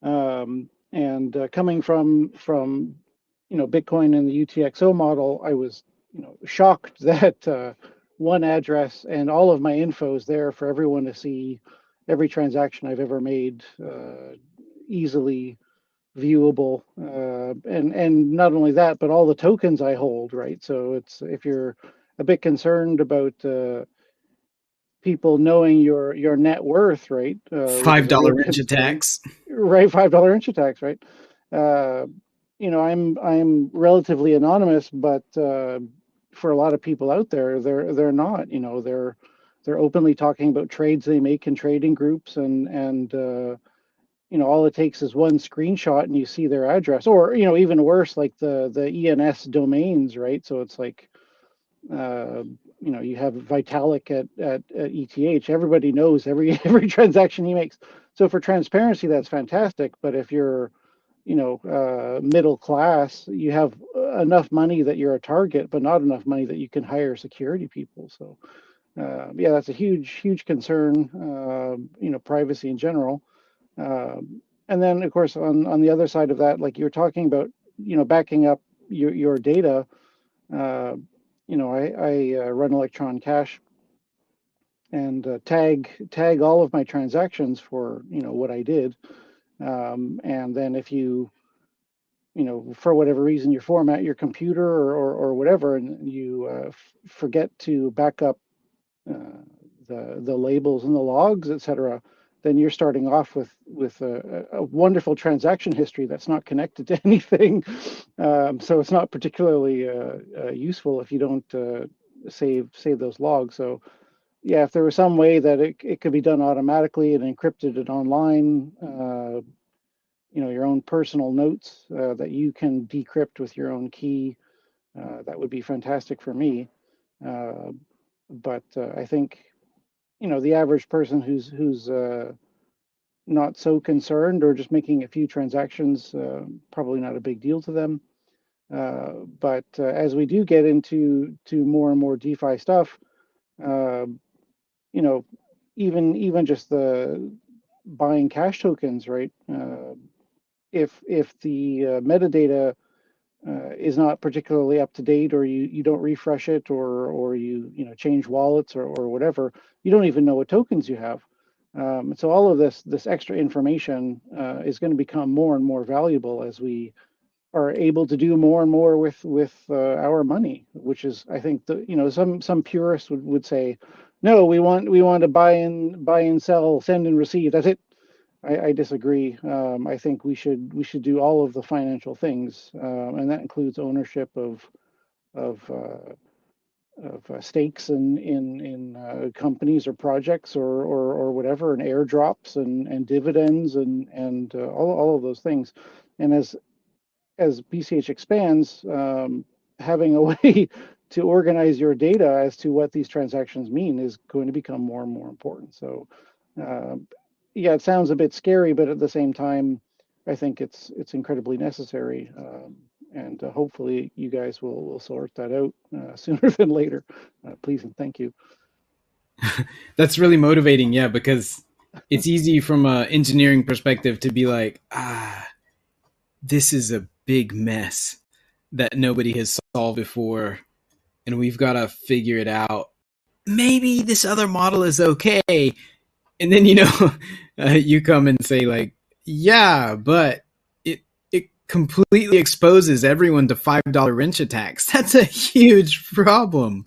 and coming from Bitcoin and the UTXO model, I was shocked that one address and all of my info is there for everyone to see, every transaction I've ever made, easily viewable, and not only that, but all the tokens I hold, right? So it's, if you're a bit concerned about people knowing your net worth, right? $5 inch attacks, right? $5 inch attacks, right? I'm relatively anonymous, but for a lot of people out there, they're not. They're openly talking about trades they make in trading groups, and all it takes is one screenshot and you see their address, or even worse, like the ENS domains, right? So it's like you have Vitalik at ETH. Everybody knows every transaction he makes. So for transparency, that's fantastic. But if you're, middle class, you have enough money that you're a target, but not enough money that you can hire security people. So yeah, that's a huge concern. Privacy in general. And then, of course, on the other side of that, like you're talking about, backing up your data. I run Electron Cash and tag all of my transactions for what I did. And then if you for whatever reason you format your computer or whatever, and you forget to back up the labels and the logs, etc., then you're starting off with a wonderful transaction history that's not connected to anything. So it's not particularly useful if you don't save those logs. So yeah, if there was some way that it could be done automatically and encrypted and online, your own personal notes that you can decrypt with your own key, that would be fantastic for me. But I think, the average person who's not so concerned or just making a few transactions, probably not a big deal to them. But as we do get into more and more DeFi stuff, even just the buying cash tokens, right? If the metadata is not particularly up to date, or you don't refresh it, or you change wallets or whatever, you don't even know what tokens you have. So all of this extra information is going to become more and more valuable as we are able to do more and more with our money, which is, I think, some purists would say, no, we want to buy and sell, send and receive. That's it. I disagree. I think we should do all of the financial things, and that includes ownership of stakes in companies or projects or whatever, and airdrops and dividends and all of those things. And as BCH expands, having a way to organize your data as to what these transactions mean is going to become more and more important. So yeah, it sounds a bit scary, but at the same time, I think it's incredibly necessary. And hopefully you guys will sort that out sooner than later. Please and thank you. That's really motivating, yeah, because it's easy from an engineering perspective to be like, this is a big mess that nobody has solved before, and we've got to figure it out. Maybe this other model is okay. And then, you come and say like, yeah, but it completely exposes everyone to $5 wrench attacks. That's a huge problem,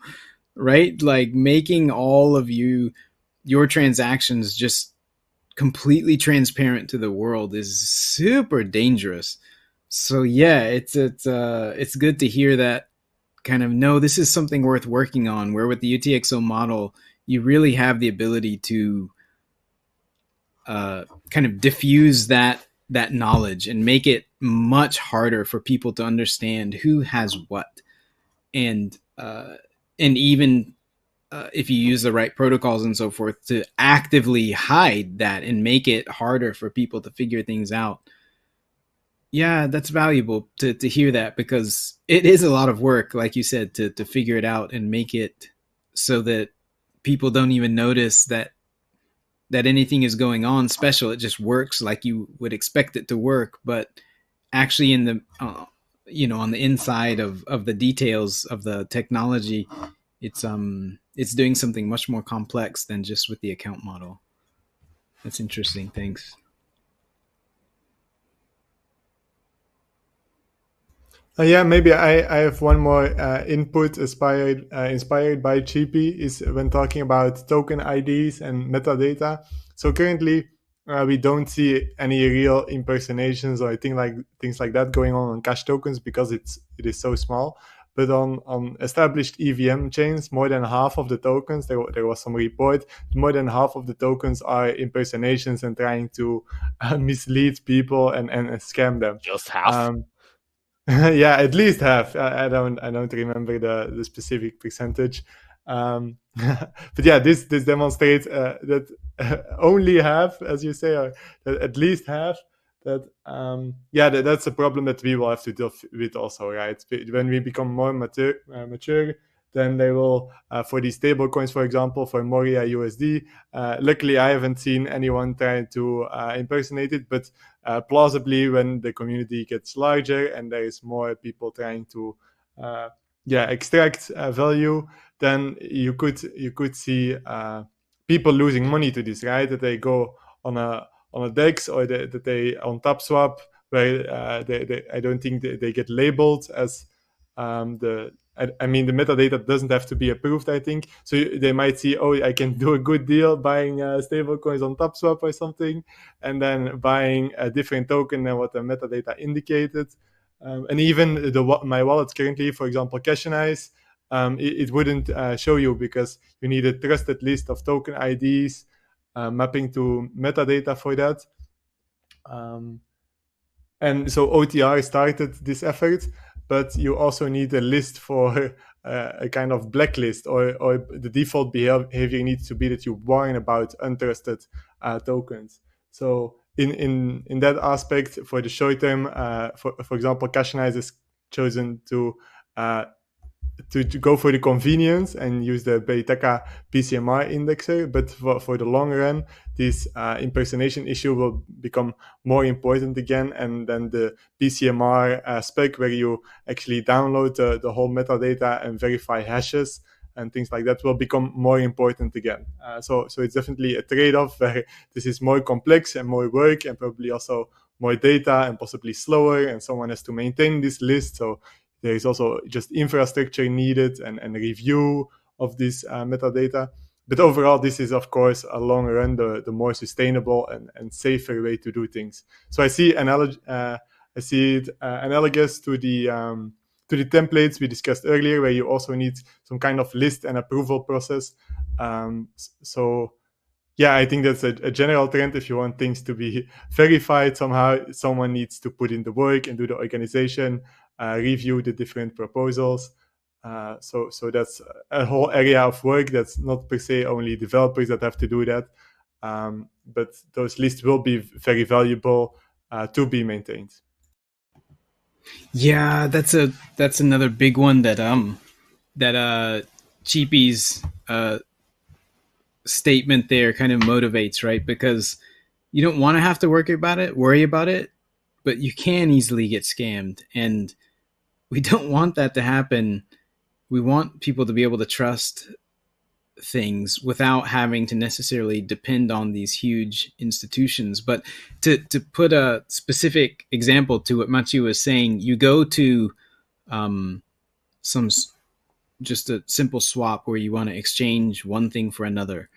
right? Like making all of your transactions just completely transparent to the world is super dangerous. So yeah, it's good to hear that kind of, no, this is something worth working on, where with the UTXO model, you really have the ability to kind of diffuse that knowledge and make it much harder for people to understand who has what, and even if you use the right protocols and so forth, to actively hide that and make it harder for people to figure things out. Yeah, that's valuable to hear that, because it is a lot of work, like you said, to figure it out and make it so that people don't even notice that anything is going on special. It just works like you would expect it to work, but actually in the on the inside of the details of the technology, it's doing something much more complex than just with the account model. That's interesting. Thanks. Yeah, maybe I have one more input inspired by GP, is when talking about token IDs and metadata. So currently we don't see any real impersonations or things like that going on cash tokens, because it is so small. But on established EVM chains, more than half of the tokens, there was some report, more than half of the tokens are impersonations and trying to mislead people and scam them. Just half. Yeah, at least half. I don't remember the specific percentage. But yeah, this demonstrates that only half, as you say, or at least half, that that's a problem that we will have to deal with also, right? When we become more mature, then they will, for these stable coins, for example, for Moria USD, luckily I haven't seen anyone trying to impersonate it, but plausibly when the community gets larger and there is more people trying to extract value, then you could see people losing money to this, right? That they go on a DEX, or that they on TapSwap, where they I don't think they get labeled as the metadata doesn't have to be approved, I think. So they might see, oh, I can do a good deal buying stable coins on TapSwap or something, and then buying a different token than what the metadata indicated. And even my wallets currently, for example, Cashanize, it wouldn't show you, because you need a trusted list of token IDs mapping to metadata for that. And so OTR started this effort, but you also need a list for a kind of blacklist, or the default behavior needs to be that you warn about untrusted tokens. So in that aspect, for the short term, for example, Cashanize is chosen to go for the convenience and use the Beitaka PCMR indexer, but for the long run, this impersonation issue will become more important again, and then the PCMR spec, where you actually download the whole metadata and verify hashes and things like that, will become more important again. So it's definitely a trade-off, where this is more complex and more work, and probably also more data and possibly slower, and someone has to maintain this list. So there is also just infrastructure needed and review of this metadata. But overall, this is, of course, a long run, the more sustainable and safer way to do things. So I see it analogous to the templates we discussed earlier, where you also need some kind of list and approval process. So yeah, I think that's a general trend. If you want things to be verified somehow, someone needs to put in the work and do the organization, review the different proposals. So that's a whole area of work. That's not per se only developers that have to do that, but those lists will be very valuable to be maintained. Yeah, that's another big one that Cheapy's statement there kind of motivates, right? Because you don't want to have to worry about it, but you can easily get scammed, and we don't want that to happen. We want people to be able to trust things without having to necessarily depend on these huge institutions. But to put a specific example to what Mathieu was saying, you go to just a simple swap where you want to exchange one thing for another,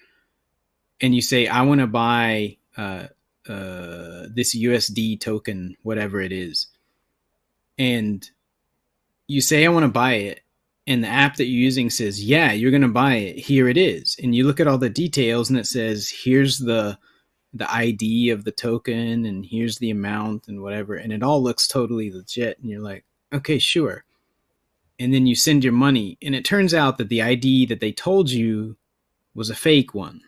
and you say, I want to buy this USD token, whatever it is, and you say, I want to buy it, and the app that you're using says, yeah, you're going to buy it, here it is. And you look at all the details, and it says, here's the ID of the token, and here's the amount and whatever, and it all looks totally legit, and you're like, okay, sure. And then you send your money, and it turns out that the ID that they told you was a fake one.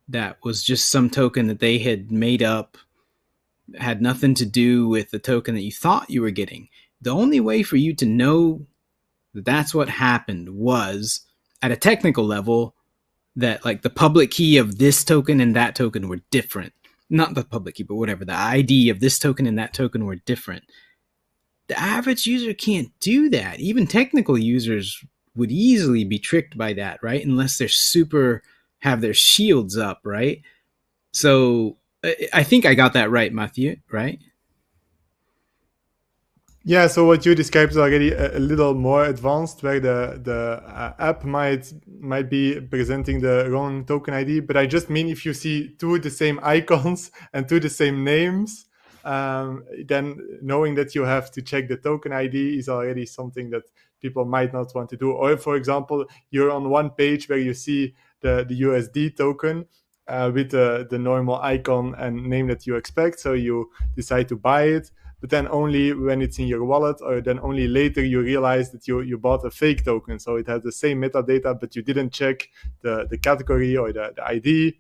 That was just some token that they had made up, had nothing to do with the token that you thought you were getting. The only way for you to know that that's what happened was, at a technical level, that like the public key of this token and that token were different. Not the public key, but whatever. The ID of this token and that token were different. The average user can't do that. Even technical users would easily be tricked by that, right? Unless they're have their shields up, right? So I think I got that right, Mathieu, right? Yeah, so what you described is already a little more advanced, where the app might be presenting the wrong token ID. But I just mean, if you see two of the same icons and two of the same names, then knowing that you have to check the token ID is already something that people might not want to do. Or, for example, you're on one page where you see the USD token with the normal icon and name that you expect, so you decide to buy it. but then only when it's in your wallet, or then only later you realize that you bought a fake token. So it has the same metadata, but you didn't check the category or the ID,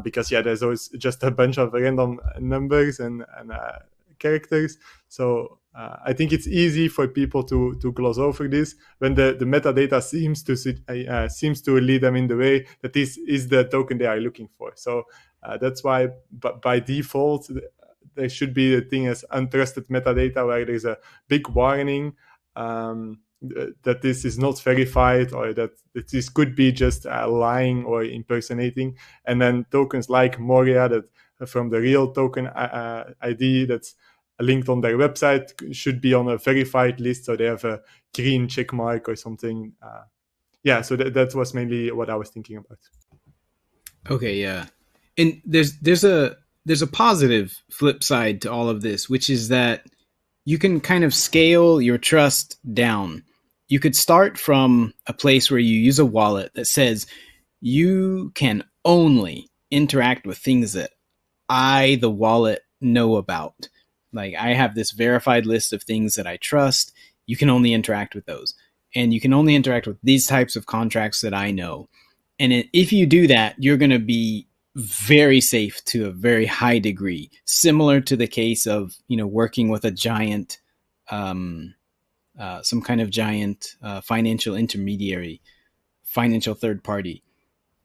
because there's always just a bunch of random numbers and characters. So I think it's easy for people to gloss over this when the metadata seems to lead them in the way that this is the token they are looking for. So that's why by default there should be a thing as untrusted metadata, where there's a big warning that this is not verified, or that this could be just lying or impersonating. And then tokens like Moria, that from the real token ID that's linked on their website, should be on a verified list, so they have a green check mark or something. So that was mainly what I was thinking about. Okay, yeah. And there's a positive flip side to all of this, which is that you can kind of scale your trust down. You could start from a place where you use a wallet that says you can only interact with things that I, the wallet, know about. Like, I have this verified list of things that I trust. You can only interact with those. And you can only interact with these types of contracts that I know. And if you do that, you're going to be very safe to a very high degree, similar to the case of, working with a giant, some kind of giant financial intermediary, financial third party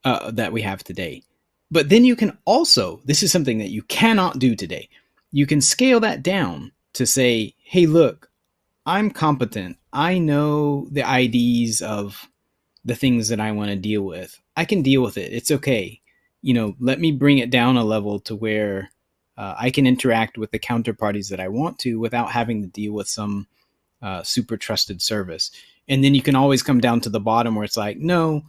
that we have today. But then you can also, this is something that you cannot do today. You can scale that down to say, hey, look, I'm competent. I know the IDs of the things that I want to deal with. I can deal with it. It's okay. Let me bring it down a level to where I can interact with the counterparties that I want to without having to deal with some super trusted service. And then you can always come down to the bottom where it's like, no,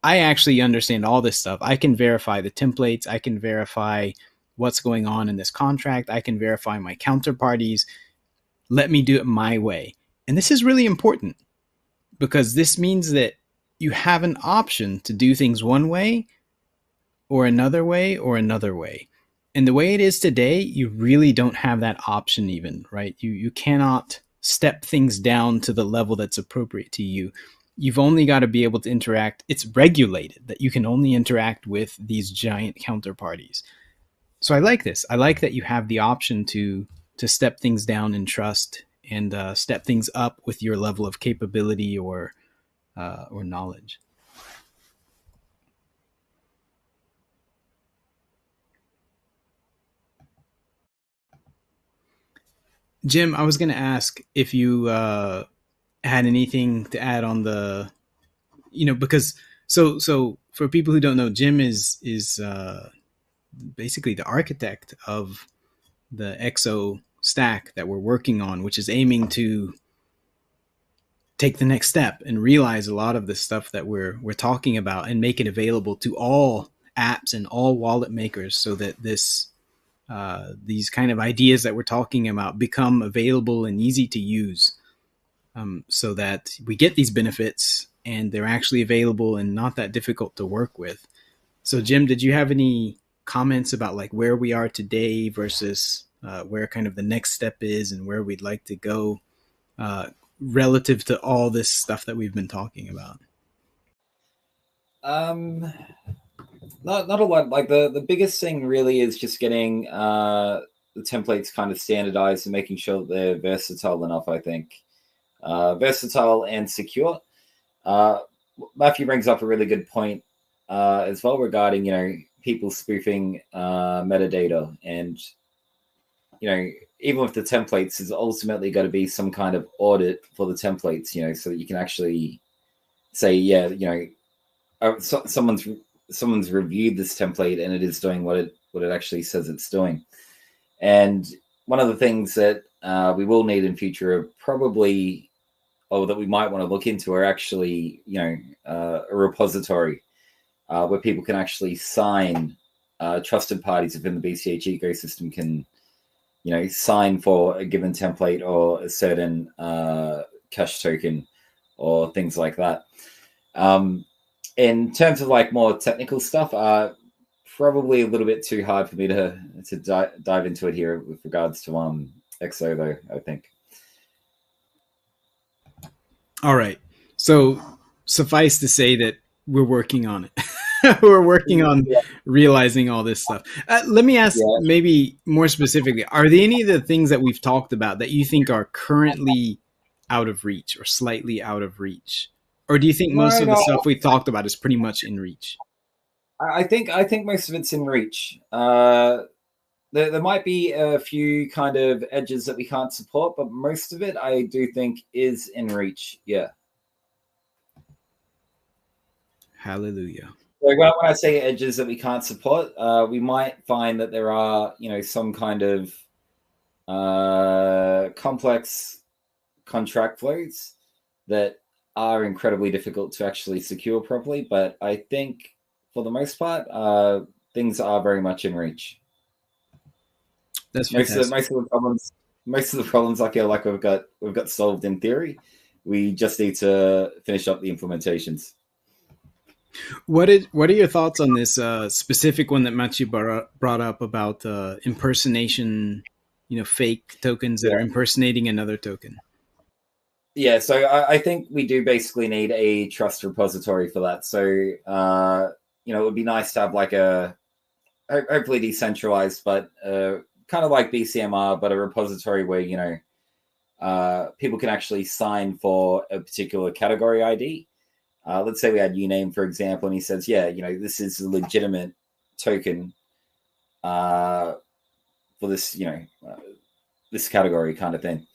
I actually understand all this stuff. I can verify the templates. I can verify what's going on in this contract. I can verify my counterparties. Let me do it my way. And this is really important, because this means that you have an option to do things one way or another way or another way. And the way it is today, you really don't have that option even, right? You cannot step things down to the level that's appropriate to you. You've only got to be able to interact. It's regulated that you can only interact with these giant counterparties. So I like this. I like that you have the option to step things down in trust and step things up with your level of capability or knowledge. Jim, I was going to ask if you had anything to add on the, because so for people who don't know, Jim is basically the architect of the XO stack that we're working on, which is aiming to take the next step and realize a lot of the stuff that we're talking about and make it available to all apps and all wallet makers, so that these kind of ideas that we're talking about become available and easy to use, so that we get these benefits and they're actually available and not that difficult to work with. So Jim, did you have any comments about like where we are today versus where kind of the next step is and where we'd like to go relative to all this stuff that we've been talking about? Not a lot. Like the biggest thing really is just getting the templates kind of standardized and making sure that they're versatile enough, I think. Versatile and secure. Matthew brings up a really good point as well regarding, people spoofing metadata, and, even with the templates, there's ultimately got to be some kind of audit for the templates, so that you can actually say, someone's reviewed this template and it is doing what it actually says it's doing. And one of the things that we will need in future are probably, or that we might want to look into, are actually, a repository where people can actually sign, trusted parties within the BCH ecosystem can, sign for a given template or a certain cash token or things like that. In terms of like more technical stuff, probably a little bit too hard for me to dive into it here with regards to XO though, I think. All right. So suffice to say that we're working on it. We're working on realizing all this stuff. Let me ask maybe more specifically, are there any of the things that we've talked about that you think are currently out of reach or slightly out of reach? Or do you think most of the stuff we talked about is pretty much in reach? I think most of it's in reach. There might be a few kind of edges that we can't support, but most of it I do think is in reach. Yeah. Hallelujah. So when I say edges that we can't support, we might find that there are, some kind of complex contract flows that are incredibly difficult to actually secure properly. But I think for the most part, things are very much in reach. That's most of the problems I feel like we've got solved in theory. We just need to finish up the implementations. What are your thoughts on this specific one that Matthew brought up about impersonation? Fake tokens that are impersonating another token. Yeah, so I think we do basically need a trust repository for that. So it would be nice to have like a hopefully decentralized, but kind of like BCMR, but a repository where people can actually sign for a particular category ID. Let's say we had Uname, for example, and he says, this is a legitimate token for this, this category kind of thing.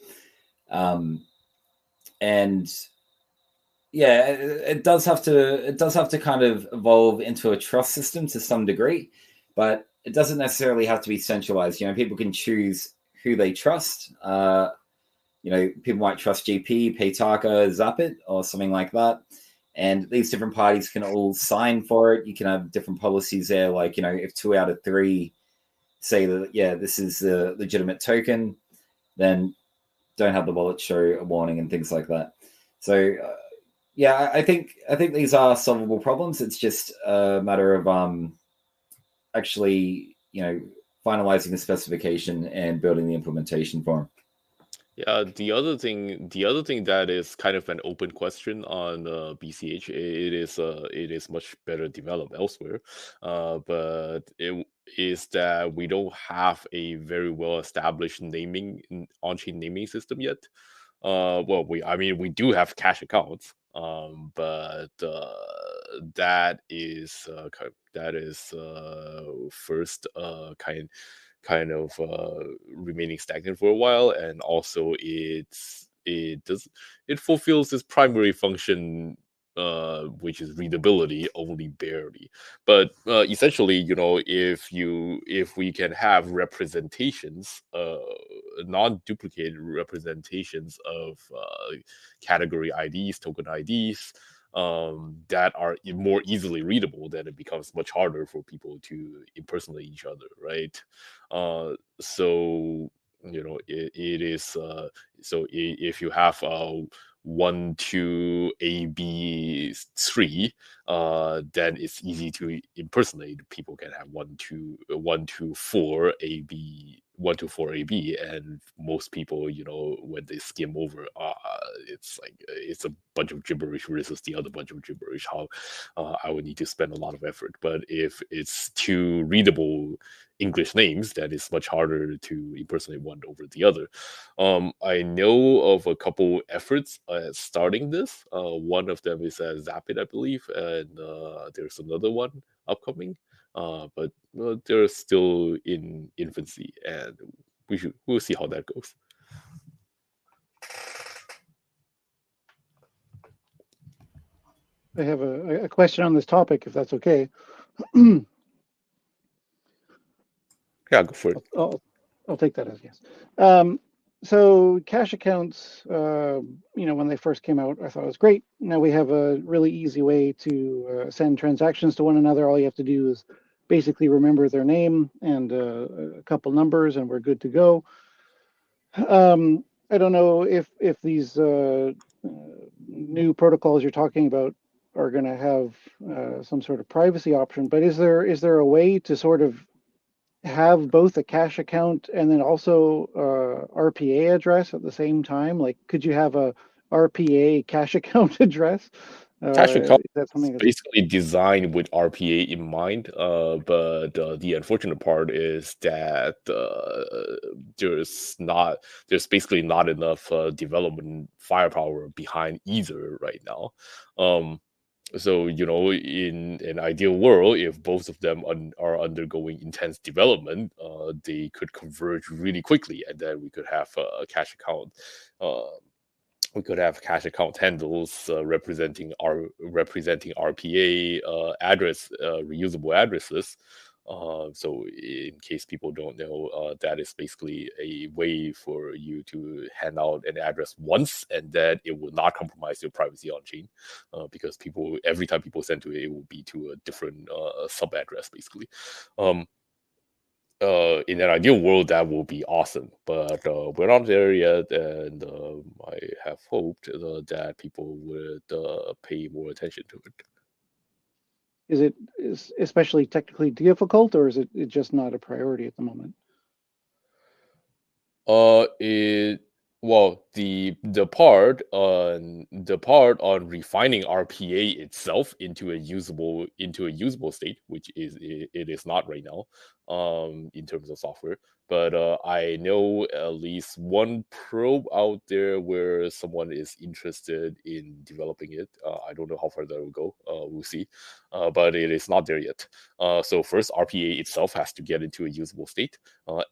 It does have to kind of evolve into a trust system to some degree, but it doesn't necessarily have to be centralized. People can choose who they trust. People might trust GP, Paytaka, Zapit, or something like that. And these different parties can all sign for it. You can have different policies there, like, if 2 out of 3 say that, this is a legitimate token, then don't have the wallet show a warning and things like that. So, I think these are solvable problems. It's just a matter of actually, finalizing the specification and building the implementation for them. Yeah, the other thing that is kind of an open question on BCH, it is much better developed elsewhere, but it is that we don't have a very well established on-chain naming system yet. We do have cash accounts, but that is first kind of remaining stagnant for a while, and also it fulfills its primary function, which is readability, only barely. But essentially, if we can have representations, non-duplicated representations of category IDs, token IDs, that are more easily readable, then it becomes much harder for people to impersonate each other, right? So it is so if you have 1 2 AB 3, then it's easy to impersonate. People can have 1 2 4 AB 1 to 4 AB, and most people, when they skim over, it's like it's a bunch of gibberish versus the other bunch of gibberish. How I would need to spend a lot of effort. But if it's 2 readable English names, that is much harder to impersonate one over the other. I know of a couple efforts at starting this. One of them is Zapit, I believe, and there's another one upcoming. But they're still in infancy, and we'll see how that goes. I have a question on this topic, if that's okay. Yeah, go for it. I'll take that as yes. So cash accounts, when they first came out, I thought it was great. Now we have a really easy way to send transactions to one another. All you have to do is basically remember their name and a couple numbers, and we're good to go. I don't know if these new protocols you're talking about are going to have some sort of privacy option, but is there a way to sort of have both a cash account and then also RPA address at the same time? Like, could you have a RPA cash account address? Cash account Is that something is that's basically designed with RPA in mind, but the unfortunate part is that there's basically not enough development firepower behind either right now. Um, so in an ideal world, if both of them are undergoing intense development, they could converge really quickly, and then we could have a cash account. We could have cash account handles representing RPA address reusable addresses. So in case people don't know, that is basically a way for you to hand out an address once, and then it will not compromise your privacy on chain, because every time people send to it, it will be to a different sub address basically. In an ideal world, that will be awesome, but we're not there yet, and I have hoped that people would pay more attention to it. is especially technically difficult, or is it just not a priority at the moment? Well, the part on refining RPA itself into a usable state, which it is not right now, in terms of software. But I know at least one probe out there where someone is interested in developing it. I don't know how far that will go. We'll see. But it is not there yet. So first, RPA itself has to get into a usable state,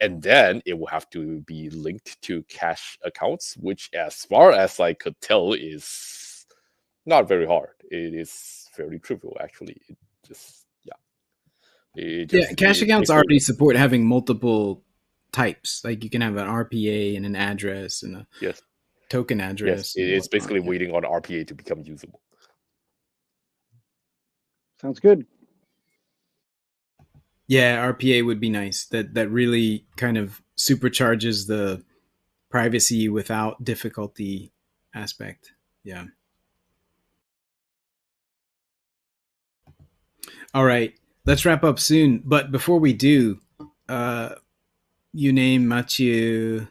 and then it will have to be linked to cash accounts, which, as far as I could tell, is not very hard. It is fairly trivial, actually. It just Cash accounts it- already support having multiple types. Like you can have an RPA and an address and a Yes. token Yes, address. and it's whatnot, basically yeah. waiting on RPA to become usable. Sounds good. Yeah, RPA would be nice. That really kind of supercharges the privacy without difficulty aspect. Yeah. All right. Let's wrap up soon. But before we do, you name Mathieu,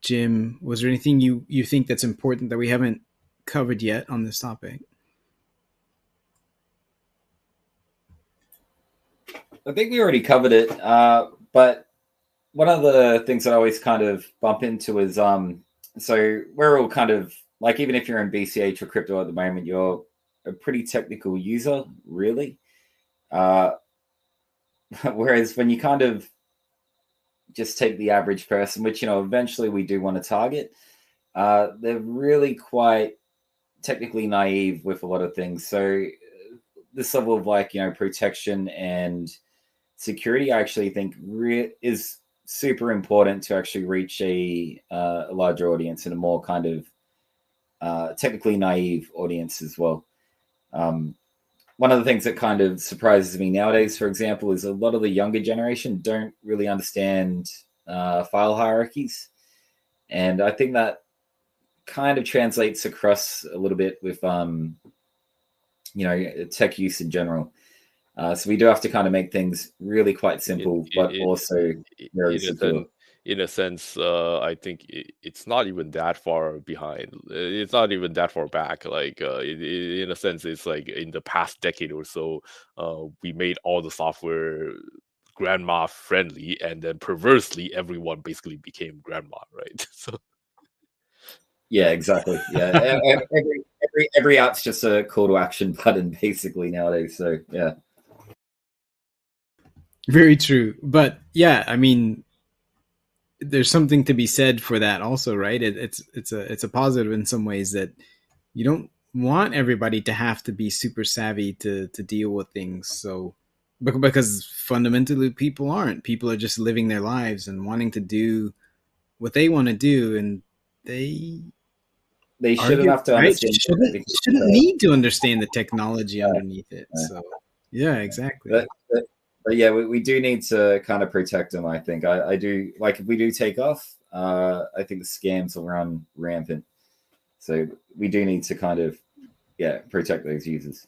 Jim. Was there anything you think that's important that we haven't covered yet on this topic? I think we already covered it, but one of the things that I always kind of bump into is so we're all kind of like, even if you're in BCH or crypto at the moment, you're a pretty technical user, really. Whereas when you kind of just take the average person, which eventually we do want to target, they're really quite technically naive with a lot of things. So this level of protection and security, I actually think is super important to actually reach a larger audience and a more kind of technically naive audience as well. One of the things that kind of surprises me nowadays, for example, is a lot of the younger generation don't really understand file hierarchies. And I think that kind of translates across a little bit with, tech use in general. So we do have to kind of make things really quite simple, but also very secure. In a sense, I think it's not even that far behind. It's not even that far back. Like in a sense, it's like in the past decade or so, we made all the software grandma friendly, and then perversely, everyone basically became grandma, right? So yeah, exactly. Yeah, every app's just a call to action button basically nowadays. So yeah, very true. But yeah, I mean, there's something to be said for that also, right? It's a positive in some ways that you don't want everybody to have to be super savvy to deal with things. So because fundamentally people aren't. People are just living their lives and wanting to do what they want to do, and they shouldn't have to understand. Shouldn't need to understand the technology underneath it. So yeah, exactly. But yeah, we do need to kind of protect them. I think I do, like, if we do take off, I think the scams will run rampant. So we do need to kind of protect those users.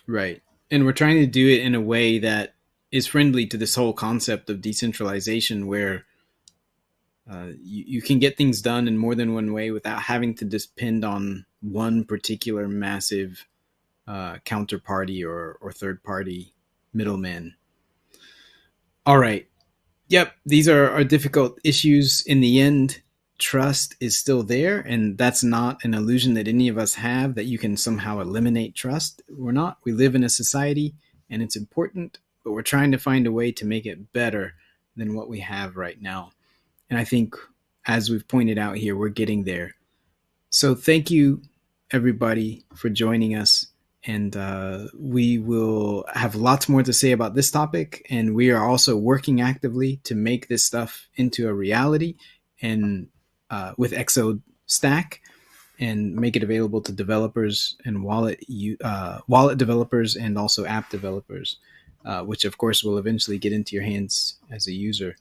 Right. And we're trying to do it in a way that is friendly to this whole concept of decentralization, where you can get things done in more than one way without having to depend on one particular massive counterparty or third party middleman. All right. Yep, these are difficult issues. In the end, trust is still there, and that's not an illusion that any of us have, that you can somehow eliminate trust. We're not. We live in a society, and it's important, but we're trying to find a way to make it better than what we have right now. And I think, as we've pointed out here, we're getting there. So thank you, everybody, for joining us. And we will have lots more to say about this topic. And we are also working actively to make this stuff into a reality, and with Exo Stack, and make it available to developers and wallet developers and also app developers, which of course will eventually get into your hands as a user.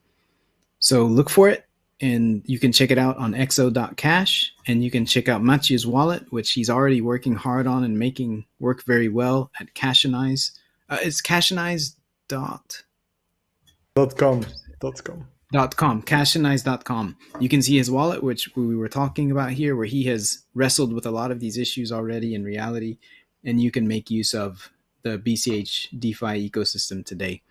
So look for it. And you can check it out on exo.cash, and you can check out Mathieu's wallet, which he's already working hard on and making work very well at Cashanize. It's cashanize.com. Cashanize.com. You can see his wallet, which we were talking about here, where he has wrestled with a lot of these issues already in reality, and you can make use of the BCH DeFi ecosystem today.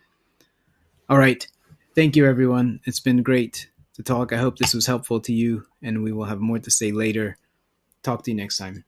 All right. Thank you, everyone. It's been great to talk. I hope this was helpful to you, and we will have more to say later. Talk to you next time.